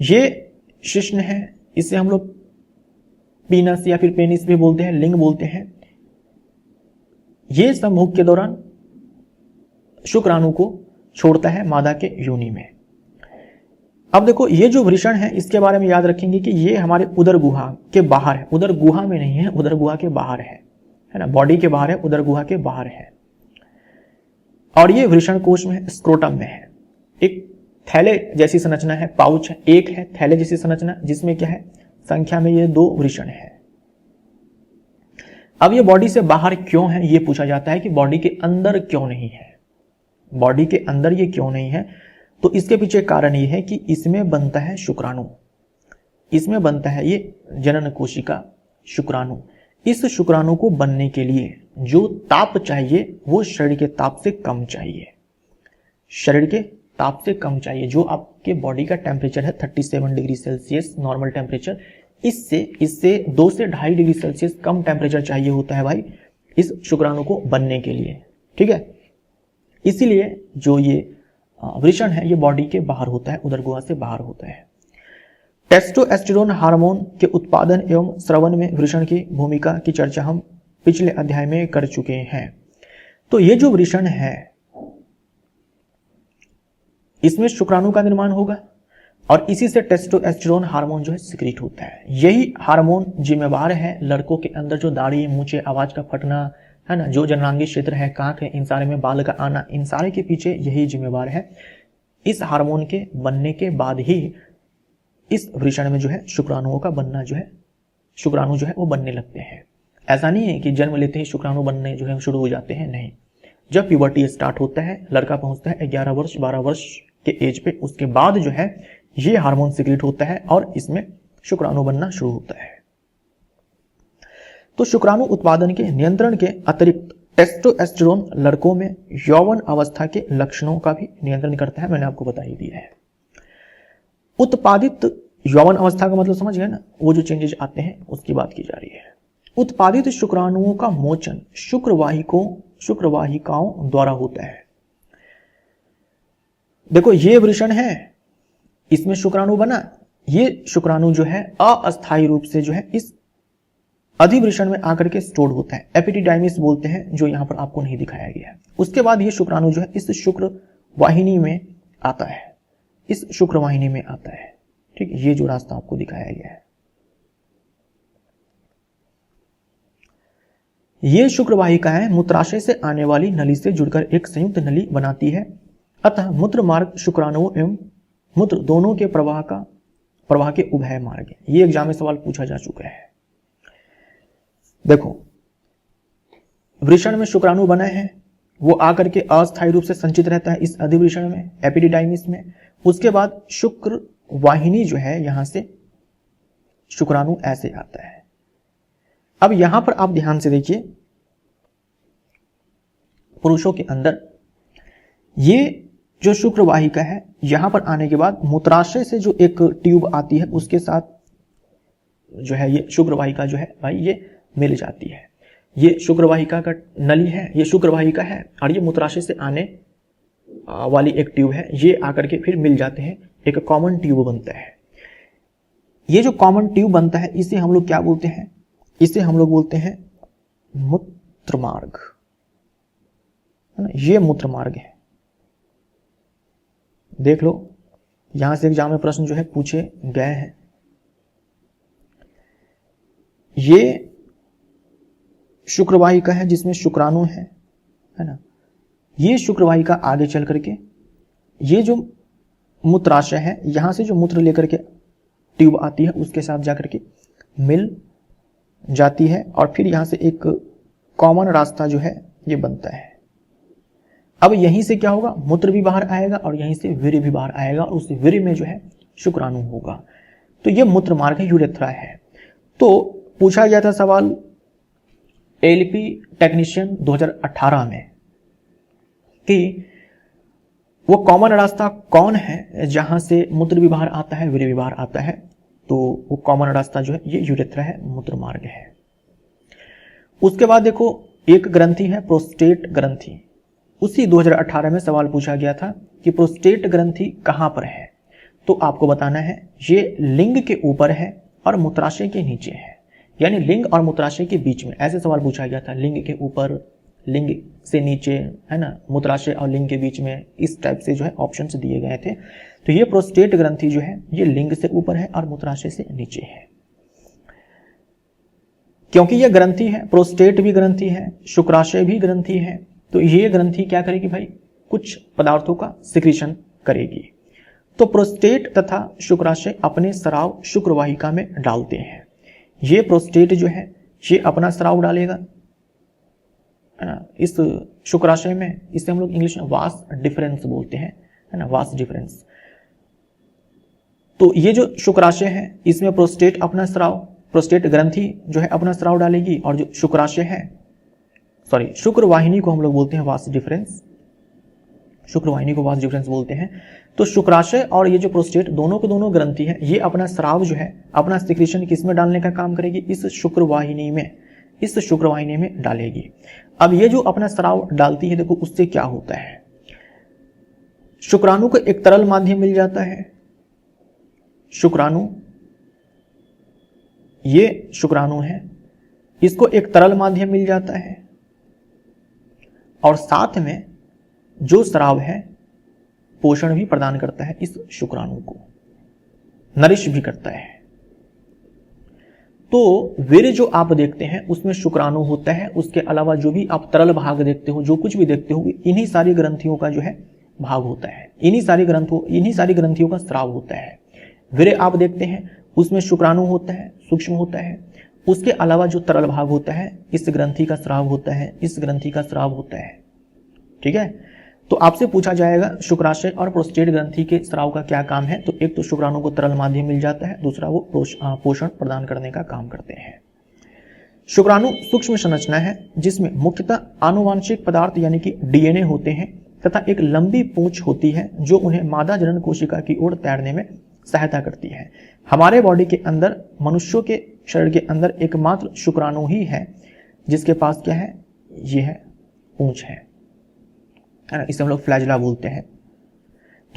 ये शिश्न है। इसे हम लोग पीनस या फिर पेनिस भी बोलते हैं, लिंग बोलते हैं। ये संभोग के दौरान शुक्राणु को छोड़ता है मादा के योनि में। अब देखो ये जो वृषण है इसके बारे में याद रखेंगे कि ये हमारे उदर गुहा के बाहर है, उदर गुहा में नहीं है, उदर गुहा के बाहर है ना, बॉडी के बाहर है, उदर गुहा के बाहर है। और ये वृषण कोश में, स्क्रोटम में है। एक थैले जैसी संरचना है, पाउच है, एक है थैले जैसी संरचना जिसमें क्या है, संख्या में ये 2 वृषण है। अब ये बॉडी से बाहर क्यों है, ये पूछा जाता है कि बॉडी के अंदर क्यों नहीं है, बॉडी के अंदर ये क्यों नहीं है। तो इसके पीछे कारण ये है कि इसमें बनता है शुक्राणु, इसमें बनता है ये जनन कोशिका शुक्राणु। इस शुक्राणु को बनने के लिए जो ताप चाहिए वो शरीर के ताप से कम चाहिए, शरीर के ताप से कम चाहिए। जो आपके बॉडी का टेम्परेचर है 37 डिग्री सेल्सियस नॉर्मल टेम्परेचर, इससे 2 से 2.5 डिग्री सेल्सियस कम टेम्परेचर चाहिए होता है भाई इस शुक्राणु को बनने के लिए। ठीक है, इसीलिए जो ये वृषण है ये बॉडी के बाहर होता है, उदर गुहा से बाहर होता है। टेस्टोस्टेरोन हार्मोन के उत्पादन एवं स्रवण में वृषण की भूमिका की चर्चा हम पिछले अध्याय में कर चुके हैं। तो ये जो वृषण है इसमें शुक्राणु का निर्माण होगा और इसी से टेस्टोस्टेरोन हार्मोन जो है सिक्रीट होता है। यही हार्मोन जिम्मेवार है लड़कों के अंदर जो दाढ़ी, मूंछें, आवाज का फटना है ना, जो जननांगी क्षेत्र है, कांख है, इन सारे में बाल का आना, इन सारे के पीछे यही जिम्मेवार है। इस हार्मोन के बनने के बाद ही इस वृषण में जो है शुक्राणुओं का बनना जो है, शुक्राणु जो है वो बनने लगते हैं। ऐसा नहीं है कि जन्म लेते ही शुक्राणु बनने जो है शुरू हो जाते हैं, नहीं। जब प्यूबर्टी स्टार्ट होता है, लड़का पहुंचता है 11 वर्ष 12 वर्ष के एज पे, उसके बाद जो है ये हार्मोन सीक्रेट होता है और इसमें शुक्राणु बनना शुरू होता है। तो शुक्राणु उत्पादन के नियंत्रण के अतिरिक्त टेस्टोस्टेरोन लड़कों में यौवन अवस्था के लक्षणों का भी नियंत्रण करता है, मैंने आपको बता ही दिया है। उत्पादित यौवन अवस्था का मतलब समझ गए ना, वो जो चेंजेस आते हैं उसकी बात की जा रही है। उत्पादित शुक्राणुओं का मोचन शुक्रवाहिकाओं द्वारा होता है। देखो ये वृषण है, इसमें शुक्राणु बना, ये शुक्राणु जो है अस्थायी रूप से जो है इस अधिवृषण में आकर के स्टोर होता है, एपिडिडाइमिस बोलते हैं, जो यहां पर आपको नहीं दिखाया गया है। उसके बाद ये शुक्राणु जो है इस शुक्र वाहिनी में आता है, इस शुक्र वाहिनी में आता है। ठीक, ये जो रास्ता आपको दिखाया गया है, ये शुक्र वाहिकाएं मूत्राशय से आने वाली नली से जुड़कर एक संयुक्त नली बनाती है। अतः मूत्र मार्ग शुक्राणुओं एवं मूत्र दोनों के प्रवाह के उभय मार्ग है। ये एग्जाम में सवाल पूछा जा चुका है। देखो वृषण में शुक्राणु बना है, वो आकर के अस्थायी रूप से संचित रहता है इस अधिवृषण में, एपिडिडाइमिस में। उसके बाद शुक्र वाहिनी जो है यहां से शुक्राणु ऐसे आता है। अब यहां पर आप ध्यान से देखिए, पुरुषों के अंदर ये जो शुक्र वाहिका है, यहां पर आने के बाद मूत्राशय से जो एक ट्यूब आती है उसके साथ जो है ये शुक्र वाहिका जो है भाई ये मिल जाती है। ये शुक्र वाहिका का नली है, ये शुक्र वाहिका है, और ये मूत्राशय से आने वाली एक ट्यूब है, ये आकर के फिर मिल जाते हैं, एक कॉमन ट्यूब बनता है। ये जो कॉमन ट्यूब बनता है इसे हम लोग क्या बोलते हैं, इसे हम लोग बोलते हैं मूत्र मार्ग, है ना। ये मूत्र मार्ग है। देख लो यहां से एग्जाम में प्रश्न जो है पूछे गए हैं। ये शुक्रवाहिका है जिसमें शुक्राणु है ना। ये शुक्रवाहिका आगे चल करके ये जो मूत्राशय है, यहां से जो मूत्र लेकर के ट्यूब आती है उसके साथ जाकर के मिल जाती है, और फिर यहां से एक कॉमन रास्ता जो है ये बनता है। अब यहीं से क्या होगा, मूत्र भी बाहर आएगा और यहीं से वीर्य भी बाहर आएगा, और उस वीर्य में जो है शुक्राणु होगा। तो ये मूत्र मार्ग है, यूरेथ्रा है। तो पूछा गया था सवाल एलपी टेक्नीशियन 2018 में कि वो कॉमन रास्ता कौन है जहां से मूत्र भी बाहर आता है, वीर्य भी बाहर आता है। तो वो कॉमन रास्ता जो है ये यूरेथ्रा है, मूत्र मार्ग है। उसके बाद देखो एक ग्रंथि है प्रोस्टेट ग्रंथि। उसी 2018 में सवाल पूछा गया था कि प्रोस्टेट ग्रंथि कहां पर है। तो आपको बताना है ये लिंग के ऊपर है और मूत्राशय के नीचे है, यानी लिंग और मूत्राशय के बीच में। ऐसे सवाल पूछा गया था, लिंग के ऊपर, लिंग से नीचे, है ना, मूत्राशय और लिंग के बीच में, इस टाइप से जो है ऑप्शंस दिए गए थे। तो ये प्रोस्टेट ग्रंथि जो है ये लिंग से ऊपर है और मूत्राशय से नीचे है। क्योंकि ये ग्रंथि है, प्रोस्टेट भी ग्रंथि है, शुक्राशय भी ग्रंथि है, तो ये ग्रंथि क्या करेगी भाई, कुछ पदार्थों का सिक्रीशन करेगी। तो प्रोस्टेट तथा शुक्राशय अपने स्राव शुक्रवाहिका में डालते हैं। ये प्रोस्टेट जो है ये अपना स्राव डालेगा इस शुक्राशय में। इसे हम लोग इंग्लिश में वास डिफरेंस बोलते हैं, है ना, वास डिफरेंस। तो ये जो शुक्राशय है इसमें प्रोस्टेट अपना स्राव, प्रोस्टेट ग्रंथि जो है अपना स्राव डालेगी, और जो शुक्राशय है, सॉरी शुक्रवाहिनी को हम लोग बोलते हैं वास डिफरेंस, शुक्रवाहिनी को वास डिफरेंस बोलते हैं। तो शुक्राशय और ये जो प्रोस्टेट दोनों के दोनों ग्रंथि है, ये अपना स्राव जो है, अपना सिक्रीशन किसमें डालने का काम करेगी, इस शुक्रवाहिनी में, इस शुक्रवाहिनी में डालेगी। अब ये जो अपना स्राव डालती है, देखो उससे क्या होता है, शुक्राणु को एक तरल माध्यम मिल जाता है। शुक्राणु, ये शुक्राणु है, इसको एक तरल माध्यम मिल जाता है, और साथ में जो स्राव है पोषण भी प्रदान करता है, इस शुक्राणु को नरिश भी करता है। तो वीर्य जो आप देखते हैं उसमें शुक्राणु होता है, उसके अलावा जो भी आप तरल भाग देखते हो, जो कुछ भी देखते हो, इन्हीं सारी ग्रंथियों का जो है भाग होता है, इन्हीं सारी ग्रंथियों का स्राव होता है। वीर्य आप देखते हैं उसमें शुक्राणु होता है, सूक्ष्म होता है। उसके अलावा जो तरल भाग होता है, इस ग्रंथि का स्राव होता है, इस ग्रंथि का स्राव होता है। ठीक है, तो आपसे पूछा जाएगा शुक्राशय और प्रोस्टेट ग्रंथि के स्राव का क्या काम है। तो एक तो शुक्राणु को तरल माध्यम मिल जाता है, दूसरा वो पोषण प्रदान करने का काम करते हैं। शुक्राणु सूक्ष्म संरचना है जिसमें मुख्यतः आनुवांशिक पदार्थ यानी कि डीएनए होते हैं तथा एक लंबी पूंछ होती है जो उन्हें मादा जनन कोशिका की ओर तैरने में सहायता करती है। हमारे बॉडी के अंदर, मनुष्यों के शरीर के अंदर एकमात्र शुक्राणु ही है जिसके पास क्या है, ये है पूंछ है ना, इसे हम लोग फ्लैजिला बोलते हैं।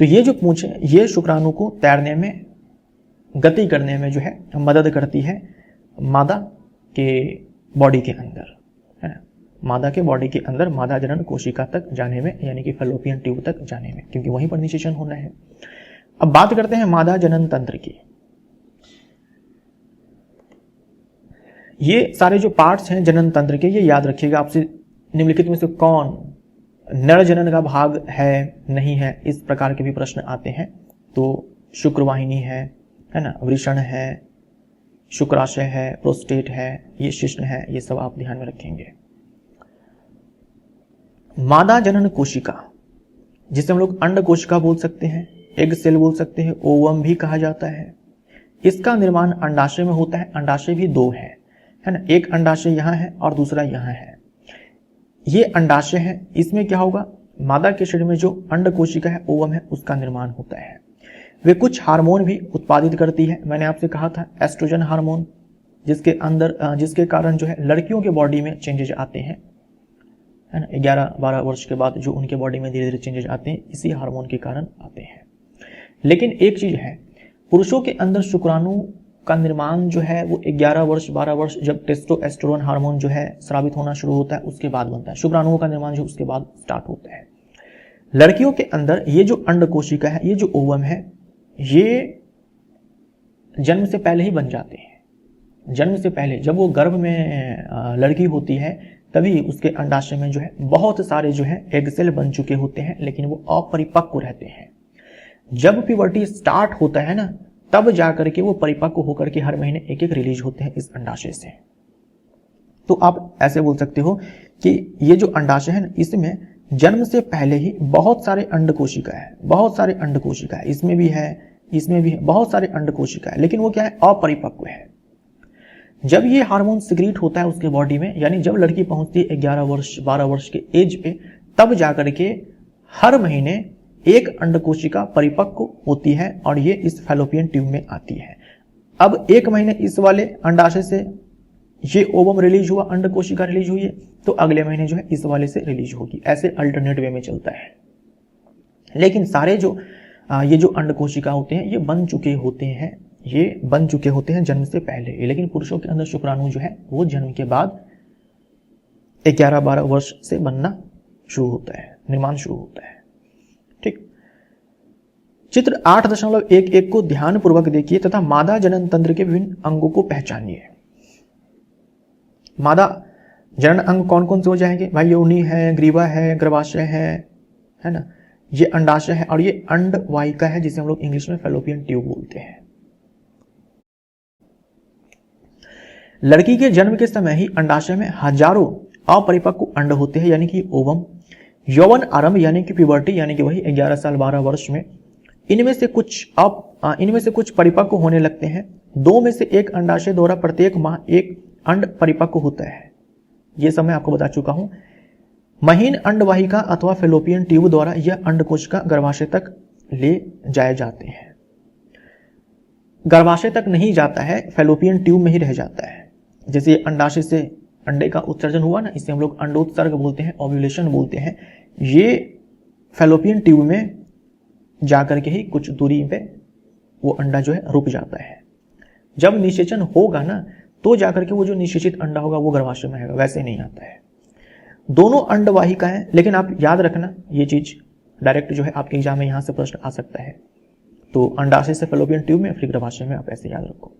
तो ये जो पूंछ है ये शुक्राणु को तैरने में, गति करने में जो है मदद करती है मादा के बॉडी के अंदर, है ना, मादा के बॉडी के अंदर मादा जनन कोशिका तक जाने में, यानी कि फैलोपियन ट्यूब तक जाने में, क्योंकि वहीं पर निषेचन होना है। अब बात करते हैं मादा जनन तंत्र की। ये सारे जो पार्ट्स हैं जनन तंत्र के, ये याद रखिएगा। आपसे निम्नलिखित में से कौन नर जनन का भाग है, नहीं है, इस प्रकार के भी प्रश्न आते हैं। तो शुक्रवाहिनी है ना, वृषण है, शुक्राशय है, प्रोस्टेट है, ये शिश्न है, ये सब आप ध्यान में रखेंगे। मादा जनन कोशिका, जिसे हम लोग अंड कोशिका बोल सकते हैं, एग सेल बोल सकते हैं, ओवम भी कहा जाता है। इसका निर्माण अंडाशय में होता है। अंडाशय भी दो है ना, एक अंडाशय यहाँ है और दूसरा यहाँ है। ये अंडाशय है, इसमें क्या होगा, मादा के शरीर में जो अंड कोशिका है, ओवम है, उसका निर्माण होता है। वे कुछ हार्मोन भी उत्पादित करती है। मैंने आपसे कहा था एस्ट्रोजन हार्मोन, जिसके अंदर, जिसके कारण जो है लड़कियों के बॉडी में चेंजेज आते हैं, है ना, 11-12 वर्ष के बाद जो उनके बॉडी में धीरे धीरे चेंजेस आते हैं, इसी हार्मोन के कारण आते हैं। लेकिन एक चीज है, पुरुषों के अंदर शुक्राणु का निर्माण जो है वो 11 वर्ष 12 वर्ष, जब टेस्टोस्टेरोन हार्मोन जो है स्रावित होना शुरू होता है, उसके बाद बनता है। शुक्राणुओं का निर्माण जो उसके बाद स्टार्ट होता है। लड़कियों के अंदर ये जो अंड कोशिका है, ये जो ओवम है, ये जन्म से पहले ही बन जाते हैं। जन्म से पहले जब वो गर्भ में लड़की होती है, तभी उसके अंडाशय में जो है बहुत सारे जो है एग सेल बन चुके होते हैं, लेकिन वो अपरिपक्व रहते हैं। जब प्यूबर्टी स्टार्ट होता है ना, तब जाकर के वो परिपक्व होकर के हर महीने एक एक रिलीज होते हैं इस अंडाशय से। तो आप ऐसे बोल सकते हो कि ये जो अंडाशय है ना, इसमें जन्म से पहले ही बहुत सारे अंड कोशिका है, बहुत सारे अंड कोशिका है, इसमें भी है, इसमें भी है, बहुत सारे अंड कोशिका है, लेकिन वो क्या है, अपरिपक्व है। जब ये हार्मोन सिक्रीट होता है उसके बॉडी में, यानी जब लड़की पहुंचती है 11 वर्ष 12 वर्ष के एज पे, तब जाकर के हर महीने एक अंड कोशिका परिपक्व होती है और ये इस फैलोपियन ट्यूब में आती है। अब एक महीने इस वाले अंडाशय से ये ओवम रिलीज हुआ, अंड कोशिका रिलीज हुई है, तो अगले महीने जो है इस वाले से रिलीज होगी। ऐसे अल्टरनेट वे में चलता है। लेकिन सारे जो ये जो अंड कोशिका होते हैं, ये बन चुके होते हैं, ये बन चुके होते हैं जन्म से पहले। लेकिन पुरुषों के अंदर शुक्राणु जो है वो जन्म के बाद 11-12 वर्ष से बनना शुरू होता है, निर्माण शुरू होता है। ठीक, चित्र 8.11 को ध्यान पूर्वक देखिए तथा मादा जनन तंत्र के विभिन्न अंगों को पहचानिए। मादा जनन अंग कौन कौन से हो जाएंगे भाई? योनि है, ग्रीवा है, गर्भाशय है ना, ये अंडाशय है और ये अंडवाहिका है, जिसे हम लोग इंग्लिश में फैलोपियन ट्यूब बोलते हैं। लड़की के जन्म के समय ही अंडाशय में हजारों अपरिपक्व अंड होते हैं, यानी कि ओवम। यौवन आरंभ यानी कि प्यूबर्टी, यानी कि वही 11 साल 12 वर्ष में इनमें से कुछ परिपक्व होने लगते हैं। 2 में से 1 अंडाशय द्वारा प्रत्येक माह एक अंड परिपक्व होता है। यह सब मैं आपको बता चुका हूं। महीन अंडवाहिका अथवा फैलोपियन ट्यूब द्वारा यह अंडकोशिका गर्भाशय तक ले जाए जाते हैं। गर्भाशय तक नहीं जाता है, फैलोपियन ट्यूब में ही रह जाता है। जैसे अंडाशय से अंडे का उत्सर्जन हुआ ना, इसे हम लोग अंडोत्सर्ग बोलते हैं, ओव्यूलेशन बोलते हैं। ये फैलोपियन ट्यूब में जाकर के ही कुछ दूरी पे वो अंडा जो है रुक जाता है। जब निषेचन होगा ना, तो जाकर के वो जो निषेचित अंडा होगा वो गर्भाशय में आएगा, वैसे नहीं आता है। दोनों अंडवाहिका है, लेकिन आप याद रखना ये चीज डायरेक्ट जो है आपके एग्जाम में यहां से प्रश्न आ सकता है। तो अंडाशय से फैलोपियन ट्यूब में, फिर गर्भाशय में, आप ऐसे याद रखो।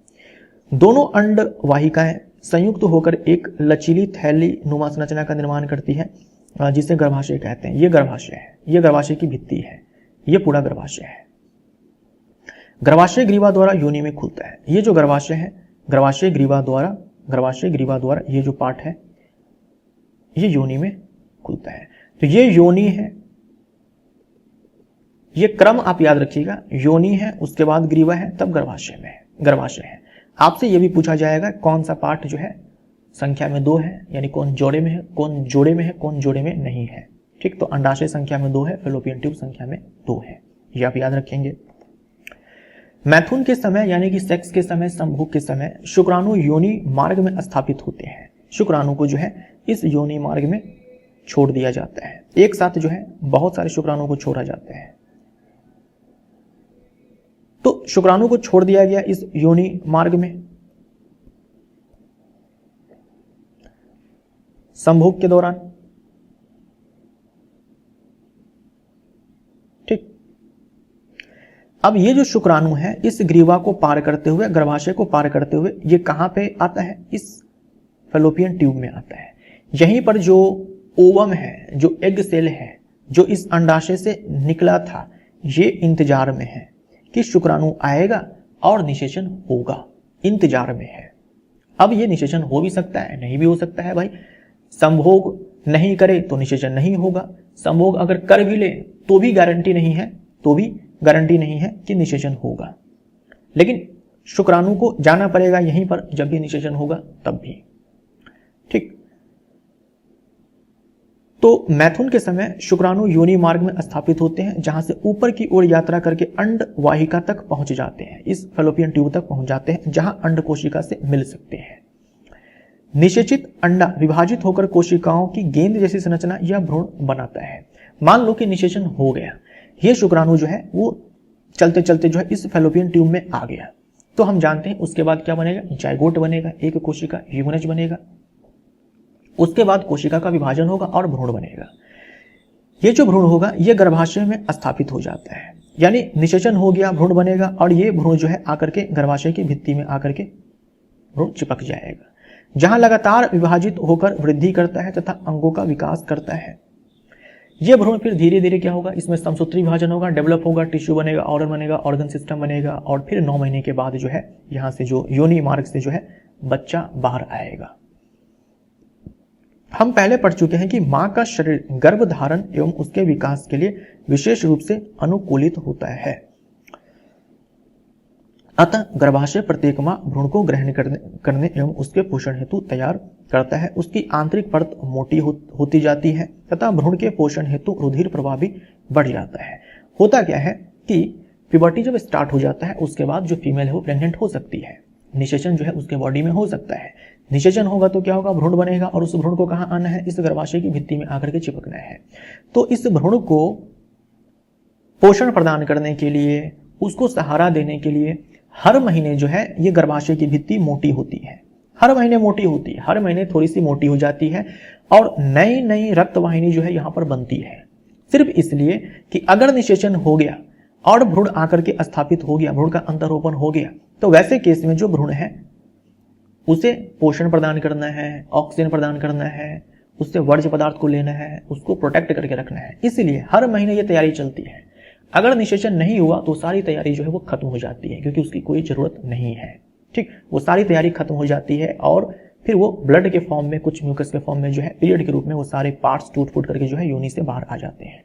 दोनों अंडवाहिकाएं संयुक्त होकर एक लचीली थैली नुमा संरचना का निर्माण करती है, जिसे गर्भाशय कहते हैं। ये गर्भाशय है, ये गर्भाशय की भित्ति है, ये पूरा गर्भाशय है। गर्भाशय ग्रीवा द्वारा योनि में खुलता है। ये जो गर्भाशय है, गर्भाशय ग्रीवा द्वारा ये जो पार्ट है ये योनि में खुलता है। तो ये योनि है, ये क्रम आप याद रखिएगा, योनि है, उसके बाद ग्रीवा है, तब गर्भाशय है। आपसे ये भी पूछा जाएगा कौन सा पार्ट जो है संख्या में 2 है, यानी कौन जोड़े में है, कौन जोड़े में नहीं है। ठीक, तो अंडाशय संख्या में 2 है, फैलोपियन ट्यूब संख्या में 2 है, ये आप याद रखेंगे। मैथुन के समय यानी कि सेक्स के समय, संभोग के समय शुक्राणु योनि मार्ग में स्थापित होते हैं। शुक्राणु को जो है इस योनि मार्ग में छोड़ दिया जाता है। एक साथ जो है बहुत सारे शुक्राणु को छोड़ा जाता है। तो शुक्राणु को छोड़ दिया गया इस योनि मार्ग में संभोग के दौरान। ठीक, अब ये जो शुक्राणु है इस ग्रीवा को पार करते हुए, गर्भाशय को पार करते हुए ये कहां पे आता है? इस फैलोपियन ट्यूब में आता है। यहीं पर जो ओवम है, जो एग सेल है, जो इस अंडाशय से निकला था, ये इंतजार में है कि शुक्राणु आएगा और निषेचन होगा, इंतजार में है। अब ये निषेचन हो भी सकता है, नहीं भी हो सकता है भाई। संभोग नहीं करे तो निषेचन नहीं होगा, संभोग अगर कर भी ले तो भी गारंटी नहीं है कि निषेचन होगा। लेकिन शुक्राणु को जाना पड़ेगा यहीं पर, जब भी निषेचन होगा तब भी। ठीक, तो मैथुन के समय शुक्राणु योनि मार्ग में स्थापित होते हैं, जहां से ऊपर की ओर यात्रा करके अंड वाहिका तक पहुंच जाते हैं, इस फैलोपियन ट्यूब तक पहुंच जाते हैं, जहां अंड कोशिका से मिल सकते हैं। निषेचित अंडा विभाजित होकर कोशिकाओं की गेंद जैसी संरचना या भ्रूण बनाता है। मान लो कि निषेचन हो गया, ये शुक्राणु जो है वो चलते चलते जो है इस फैलोपियन ट्यूब में आ गया, तो हम जानते हैं उसके बाद क्या बनेगा? जाइगोट बनेगा, एक कोशिका यूग्मनज बनेगा। उसके बाद कोशिका का विभाजन होगा और भ्रूण बनेगा। ये जो भ्रूण होगा ये गर्भाशय में स्थापित हो जाता है, यानी निषेचन हो गया, भ्रूण बनेगा, और ये भ्रूण जो है आकर के गर्भाशय की भित्ति में आकर के भ्रूण चिपक जाएगा, जहां लगातार विभाजित होकर वृद्धि करता है तथा अंगों का विकास करता है। ये भ्रूण फिर धीरे धीरे क्या होगा? इसमें समसूत्री विभाजन होगा, डेवलप होगा, टिश्यू बनेगा, ऑर्गन सिस्टम बनेगा, और फिर 9 महीने के बाद जो है यहां से जो योनि मार्ग से जो है बच्चा बाहर आएगा। हम पहले पढ़ चुके हैं कि मां का शरीर गर्भ धारण एवं उसके विकास के लिए विशेष रूप से अनुकूलित होता है। अतः गर्भाशय प्रत्येक मां भ्रूण को ग्रहण करने एवं उसके पोषण हेतु तैयार करता है। उसकी आंतरिक परत मोटी होती जाती है तथा भ्रूण के पोषण हेतु रुधिर प्रवाह भी बढ़ जाता है। होता क्या है कि प्यूबर्टी जब स्टार्ट हो जाता है उसके बाद जो फीमेल है वो प्रेग्नेंट हो सकती है, निषेचन जो है उसके बॉडी में हो सकता है। निषेचन होगा तो क्या होगा? भ्रूण बनेगा, और उस भ्रूण को कहां आना है? इस गर्भाशय की भित्ति में आकर के चिपकना है। तो इस भ्रूण को पोषण प्रदान करने के लिए, उसको सहारा देने के लिए हर महीने जो है ये गर्भाशय की भित्ति मोटी होती है, हर महीने मोटी होती है, हर महीने थोड़ी सी मोटी हो जाती है, और नई नई रक्त वाहिनी जो है यहां पर बनती है। सिर्फ इसलिए कि अगर निषेचन हो गया और भ्रूण आकर के स्थापित हो गया, भ्रूण का अंतरोपण हो गया, तो वैसे केस में जो भ्रूण है उसे पोषण प्रदान करना है, ऑक्सीजन प्रदान करना है, उससे वर्ज्य पदार्थ को लेना है, उसको प्रोटेक्ट करके रखना है। इसलिए हर महीने ये तैयारी चलती है। अगर निषेचन नहीं हुआ तो सारी तैयारी जो है वो खत्म हो जाती है, क्योंकि उसकी कोई जरूरत नहीं है। ठीक, वो सारी तैयारी खत्म हो जाती है, और फिर वो ब्लड के फॉर्म में, कुछ म्यूकस के फॉर्म में जो है पीरियड के रूप में वो सारे पार्ट्स टूट फूट करके जो है योनि से बाहर आ जाते हैं।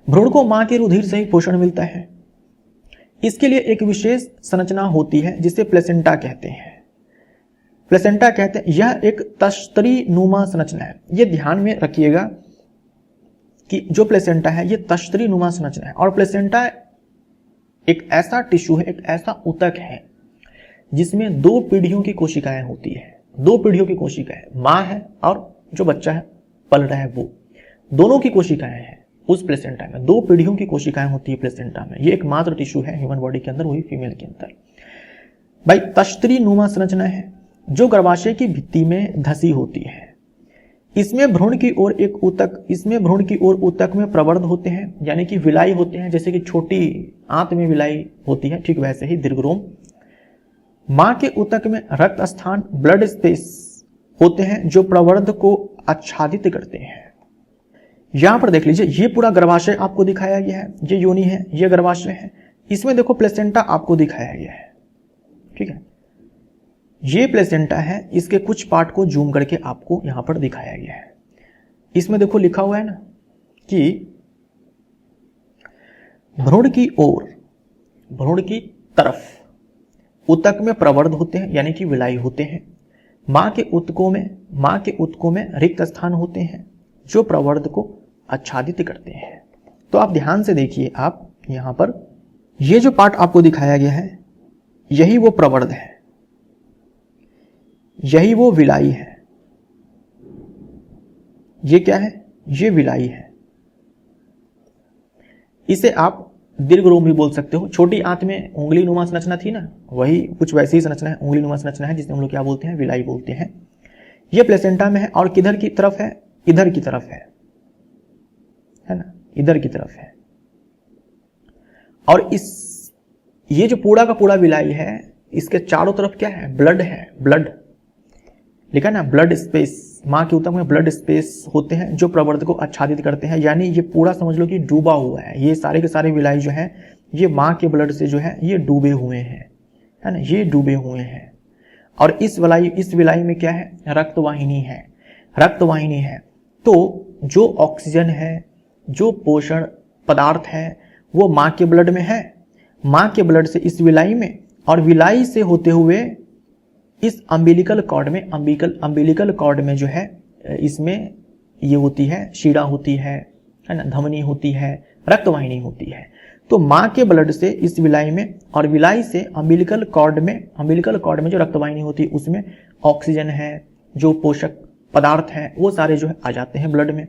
भ्रूण को मां के रुधिर से ही पोषण मिलता है। इसके लिए एक विशेष संरचना होती है जिसे प्लेसेंटा कहते हैं। प्लेसेंटा कहते हैं, यह एक तश्तरी नुमा संरचना है। यह ध्यान में रखिएगा कि जो प्लेसेंटा है ये तश्तरी नुमा संरचना है, और प्लेसेंटा एक ऐसा टिश्यू है, एक ऐसा ऊतक है जिसमें 2 पीढ़ियों की कोशिकाएं होती है। 2 पीढ़ियों की कोशिकाएं, मां है और जो बच्चा है पल रहा है, वो दोनों की कोशिकाएं हैं उस प्लेसेंटा में। 2 पीढ़ियों की कोशिकाएं होती है प्लेसेंटा में। ये एकमात्र टिश्यू है ह्यूमन बॉडी के अंदर, वही फीमेल के अंदर। भाई तश्तरी नुमा संरचना है जो गर्भाशय की भित्ति में धसी होती है। इसमें भ्रूण की ओर एक ऊतक में प्रवर्ध होते हैं, यानी कि विलाई होते हैं। जैसे कि छोटी आंत में विलाई होती है, ठीक वैसे ही दीर्घरोम। मां के ऊतक में रक्त स्थान, ब्लड स्पेस होते हैं जो प्रवर्ध को आच्छादित करते हैं। यहां पर देख लीजिए, ये पूरा गर्भाशय आपको दिखाया गया है, ये योनि है, ये गर्भाशय है। इसमें देखो प्लेसेंटा आपको दिखाया गया है, ठीक है। ये प्लेसेंटा है, इसके कुछ पार्ट को जूम करके आपको यहां पर दिखाया गया है। इसमें देखो लिखा हुआ है ना कि भ्रूण की ओर, भ्रूण की तरफ उतक में प्रवर्ध होते हैं, यानी कि विलाई होते हैं। मां के उतकों में रिक्त स्थान होते हैं जो प्रवर्ध को आच्छादित करते हैं। तो आप ध्यान से देखिए, आप यहां पर ये जो पार्ट आपको दिखाया गया है, यही वो प्रवर्ध है, यही वो विलाई है। ये क्या है? ये विलाई है। इसे आप दीर्घ रोम भी बोल सकते हो। छोटी आंत में उंगली नुमा संरचना थी ना, वही कुछ वैसी ही संरचना है, उंगली नुमा संरचना है, जिसे हम लोग क्या बोलते हैं? विलाई बोलते हैं। ये प्लेसेंटा में है और किधर की तरफ है? इधर की तरफ है ना, इधर की तरफ है। और ये जो पूरा का पूरा विलाई है, इसके चारों तरफ क्या है? ब्लड है, ब्लड लिखा ना, ब्लड स्पेस। मां के ऊतक में ब्लड स्पेस होते हैं जो प्रवर्ध को आच्छादित करते हैं, यानी ये पूरा समझ लो कि डूबा हुआ है। ये सारे के सारे विलाई जो है, ये मां के ब्लड से जो है ये डूबे हुए हैं, है ना, ये डूबे हुए हैं। और इस विलाई में क्या है? रक्तवाहिनी है, रक्तवाहिनी है। तो जो ऑक्सीजन है, जो पोषण पदार्थ है, वो मां के ब्लड में है, मां के ब्लड से इस विलाई में, और विलाई से होते हुए इस अम्बिलिकल कॉर्ड में, अम्बिलिकल कॉर्ड में जो है, इसमें ये होती है, शीरा होती है ना, धमनी होती है, रक्तवाहिनी होती है। तो मां के ब्लड से इस विलाई में, और विलाई से अम्बिलिकल कॉर्ड में जो रक्तवाहिनी होती है, उसमें ऑक्सीजन है, जो पोषक पदार्थ है, वो सारे जो है आ जाते हैं ब्लड में।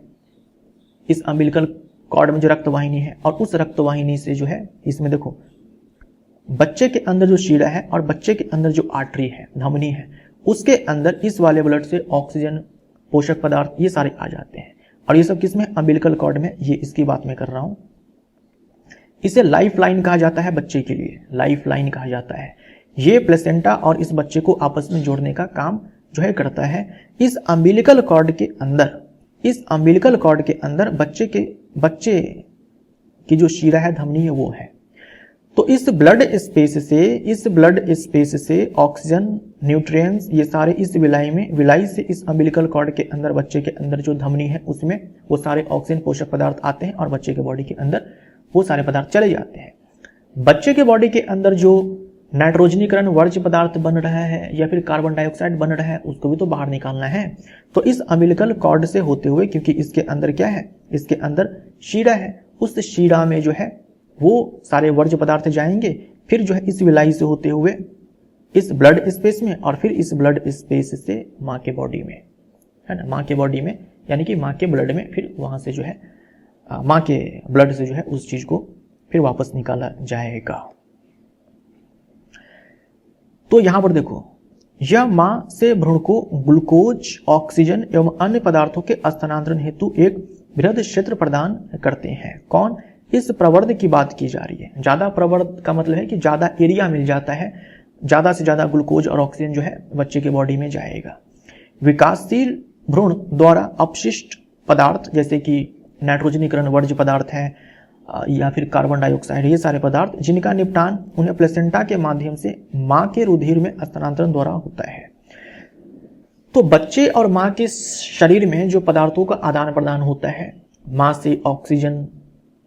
इस अम्बिलिकल कॉर्ड में जो रक्तवाहिनी है, और उस रक्तवाहिनी से जो है, इसमें देखो बच्चे के अंदर जो शीरा है और बच्चे के अंदर जो आर्टरी है, धमनी है, उसके अंदर इस वाले ब्लड से ऑक्सीजन, पोषक पदार्थ, ये सारे आ जाते हैं। और ये सब किसमें? अम्बिलिकल कॉर्ड में। ये इसकी बात मैं कर रहा हूं। इसे लाइफ लाइन कहा जाता है बच्चे के लिए, लाइफ लाइन कहा जाता है। ये प्लेसेंटा और इस बच्चे को आपस में जोड़ने का काम जो है करता है। इस अम्बिलिकल कॉर्ड के अंदर बच्चे की जो शीरा है, धमनी है, वो है। तो इस ब्लड स्पेस से ऑक्सीजन, न्यूट्रिएंट्स, ये सारे इस विलाई से इस अम्बिलिकल कॉर्ड के अंदर, बच्चे के अंदर जो धमनी है, उसमें वो सारे ऑक्सीजन, पोषक पदार्थ आते हैं और बच्चे के बॉडी के अंदर वो सारे पदार्थ चले जाते हैं। बच्चे के बॉडी के अंदर जो नाइट्रोजनीकरण वर्ज्य पदार्थ बन रहा है या फिर कार्बन डाइऑक्साइड बन रहा है, उसको भी तो बाहर निकालना है। तो इस अम्बिलिकल कॉर्ड से होते हुए, क्योंकि इसके अंदर क्या है? इसके अंदर शीरा है, उस शीरा में जो है वो सारे वर्ज्य पदार्थ जाएंगे, फिर जो है इस विलाई से होते हुए इस ब्लड स्पेस में, और फिर इस ब्लड स्पेस से मां के बॉडी में, है ना, मां के बॉडी में, यानी कि मां के ब्लड में, फिर वहां से जो है मां के ब्लड से जो है उस चीज को फिर वापस निकाला जाएगा। तो यहां पर देखो, यह मां से भ्रूण को ग्लूकोज, ऑक्सीजन एवं अन्य पदार्थों के स्थानांतरण हेतु एक बृहद क्षेत्र प्रदान करते हैं। कौन? इस प्रवर्ध की बात की जा रही है। ज्यादा प्रवर्ध का मतलब है कि ज्यादा एरिया मिल जाता है, ज्यादा से ज्यादा ग्लूकोज और ऑक्सीजन जो है बच्चे के बॉडी में जाएगा। विकासशील भ्रूण द्वारा अपशिष्ट पदार्थ, जैसे कि नाइट्रोजनीकरण वर्ज्य पदार्थ है या फिर कार्बन डाइऑक्साइड, ये सारे पदार्थ, जिनका निपटान उन्हें प्लेसेंटा के माध्यम से मां के रुधिर में स्थानांतरण द्वारा होता है। तो बच्चे और मां के शरीर में जो पदार्थों का आदान प्रदान होता है, मां से ऑक्सीजन,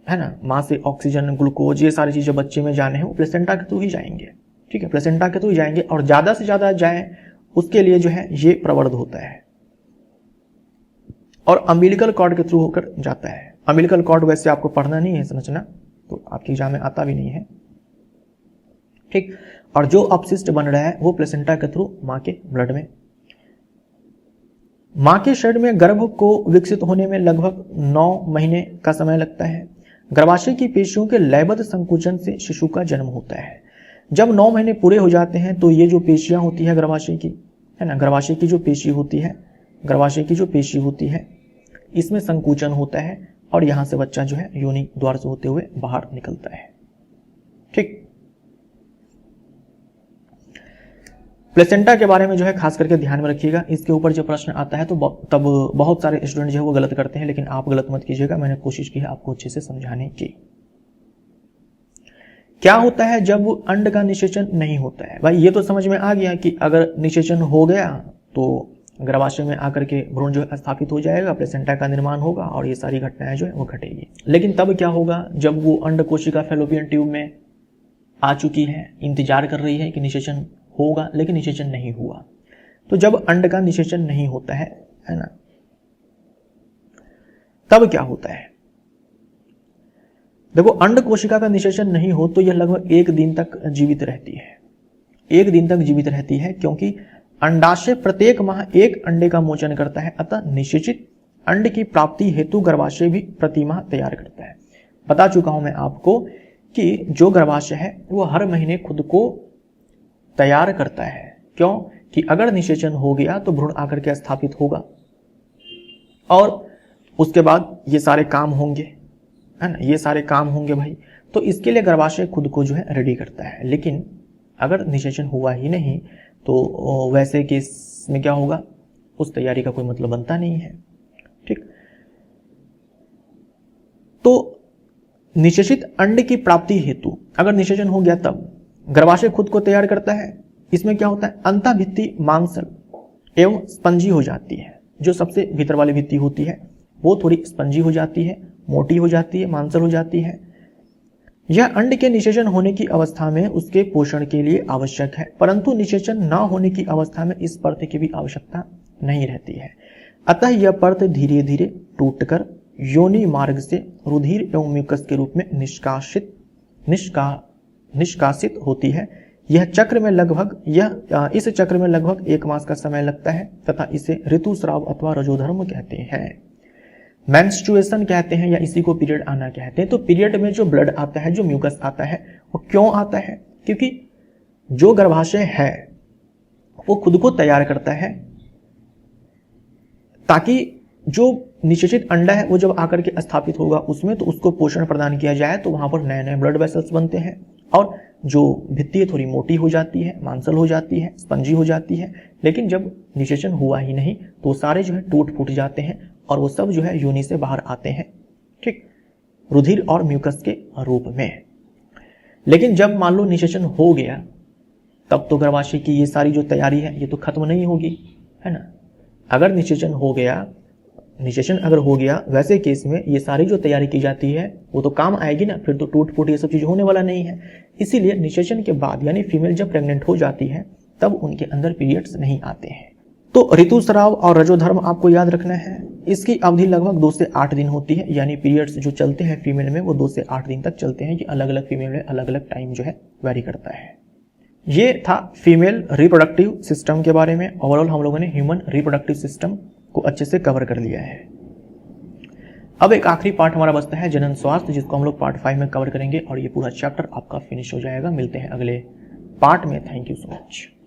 है ना, मां से ऑक्सीजन, ग्लूकोज, ये सारी चीजें बच्चे में जाने हैं, वो प्लेसेंटा के थ्रू ही जाएंगे। ठीक है, प्लेसेंटा के थ्रू ही जाएंगे, और ज्यादा से ज्यादा जाए उसके लिए जो है ये प्रवर्ध होता है, और अम्बिलिकल कॉर्ड के थ्रू होकर जाता है। अम्बिलिकल कॉर्ड वैसे आपको पढ़ना नहीं है, समझना, तो आपके एग्जाम में आता भी नहीं है। ठीक, और जो अपशिष्ट बन रहा है वो प्लेसेंटा के थ्रू मां के ब्लड में। मां के शरीर में गर्भ को विकसित होने में लगभग 9 महीने का समय लगता है। गर्भाशय की पेशियों के लयबद्ध संकुचन से शिशु का जन्म होता है। जब 9 महीने पूरे हो जाते हैं तो ये जो पेशियां होती है गर्भाशय की, है ना, गर्भाशय की जो पेशी होती है, इसमें संकुचन होता है, और यहां से बच्चा जो है योनि द्वार से होते हुए बाहर निकलता है। ठीक, प्लेसेंटा के बारे में जो है खास करके ध्यान में रखिएगा, इसके ऊपर जब प्रश्न आता है तो तब बहुत सारे स्टूडेंट जो है वो गलत करते हैं, लेकिन आप गलत मत कीजिएगा, मैंने कोशिश की है आपको अच्छे से समझाने की। क्या होता है जब अंड का निषेचन नहीं होता है? भाई ये तो समझ में आ गया कि अगर निषेचन हो गया तो गर्भाशय में आकर के भ्रूण जो है स्थापित हो जाएगा, प्लेसेंटा का निर्माण होगा और ये सारी घटनाएं जो है वो घटेगी। लेकिन तब क्या होगा जब वो अंड कोशिका फैलोपियन ट्यूब में आ चुकी है, इंतजार कर रही है कि निषेचन होगा, लेकिन निषेचन नहीं हुआ। तो जब अंड का निषेचन नहीं होता है ना, तब क्या होता है? देखो, अंड कोशिका का निषेचन नहीं हो तो यह लगभग 1 दिन तक जीवित रहती है। 1 दिन तक जीवित रहती है क्योंकि अंडाशय प्रत्येक माह एक अंडे का मोचन करता है, अतः निषेचित अंड की प्राप्ति हेतु गर्भाशय भी प्रति माह तैयार करता है। बता चुका हूं मैं आपको कि जो गर्भाशय है वो हर महीने खुद को तैयार करता है। क्यों? कि अगर निषेचन हो गया तो भ्रूण आकर के स्थापित होगा और उसके बाद ये सारे काम होंगे, है ना, ये सारे काम होंगे भाई। तो इसके लिए गर्भाशय खुद को जो है रेडी करता है। लेकिन अगर निषेचन हुआ ही नहीं तो वैसे केस में क्या होगा? उस तैयारी का कोई मतलब बनता नहीं है। ठीक, तो निषेचित अंड की प्राप्ति हेतु अगर निषेचन हो गया तब गर्भाशय खुद को तैयार करता है। इसमें क्या होता है? अंतःभित्ति मांसल एवं स्पंजी हो जाती है। जो सबसे भीतर वाली भित्ति होती है वो थोड़ी स्पंजी हो जाती है, मोटी हो जाती है, मांसल हो जाती है। यह अंड के निषेचन होने की अवस्था में उसके पोषण के लिए आवश्यक है, परंतु निषेचन न होने की अवस्था में इस परत की भी आवश्यकता नहीं रहती है। अतः यह परत धीरे धीरे टूटकर योनि मार्ग से रुधिर एवं म्यूकस के रूप में निष्कासित होती है। इस चक्र में लगभग 1 मास का समय लगता है तथा इसे ऋतुस्राव अथवा रजोधर्म कहते हैं, मेंस्ट्रुएशन कहते हैं, या इसी को पीरियड आना कहते हैं। तो पीरियड में जो ब्लड आता है, जो म्यूकस आता है, वो क्यों आता है? क्योंकि जो गर्भाशय है वो खुद को तैयार करता है ताकि जो निषेचित अंडा है वो जब आकर के स्थापित होगा उसमें तो उसको पोषण प्रदान किया जाए, तो वहां पर नए नए ब्लड वेसल्स बनते हैं और जो भित्ति थोड़ी मोटी हो जाती है, मांसल हो जाती है, स्पंजी हो जाती है। लेकिन जब निषेचन हुआ ही नहीं तो सारे जो है टूट फूट जाते हैं और वो सब जो है योनि से बाहर आते हैं, ठीक, रुधिर और म्यूकस के रूप में। लेकिन जब मान लो निषेचन हो गया तब तो गर्भाशय की ये सारी जो तैयारी है ये तो खत्म नहीं होगी, है ना। अगर निषेचन हो गया वैसे केस में ये सारी जो तैयारी की जाती है वो तो काम आएगी ना, फिर तो टूट फूट ये सब चीज होने वाला नहीं है। इसीलिए निषेचन के बाद यानी फीमेल जब प्रेग्नेंट हो जाती है तब उनके अंदर पीरियड्स नहीं आते हैं। तो ऋतुस्राव और रजोधर्म आपको याद रखना है। इसकी अवधि लगभग 2 से 8 दिन होती है, यानी पीरियड्स जो चलते हैं फीमेल में वो 2 से 8 दिन तक चलते हैं। ये अलग अलग फीमेल में अलग अलग टाइम जो है वेरी करता है। ये था फीमेल रिप्रोडक्टिव सिस्टम के बारे में। ओवरऑल हम लोगों ने ह्यूमन रिप्रोडक्टिव सिस्टम को अच्छे से कवर कर लिया है। अब एक आखिरी पार्ट हमारा बचता है जनन स्वास्थ्य, जिसको हम लोग पार्ट 5 में कवर करेंगे और ये पूरा चैप्टर आपका फिनिश हो जाएगा। मिलते हैं अगले पार्ट में। Thank you so much.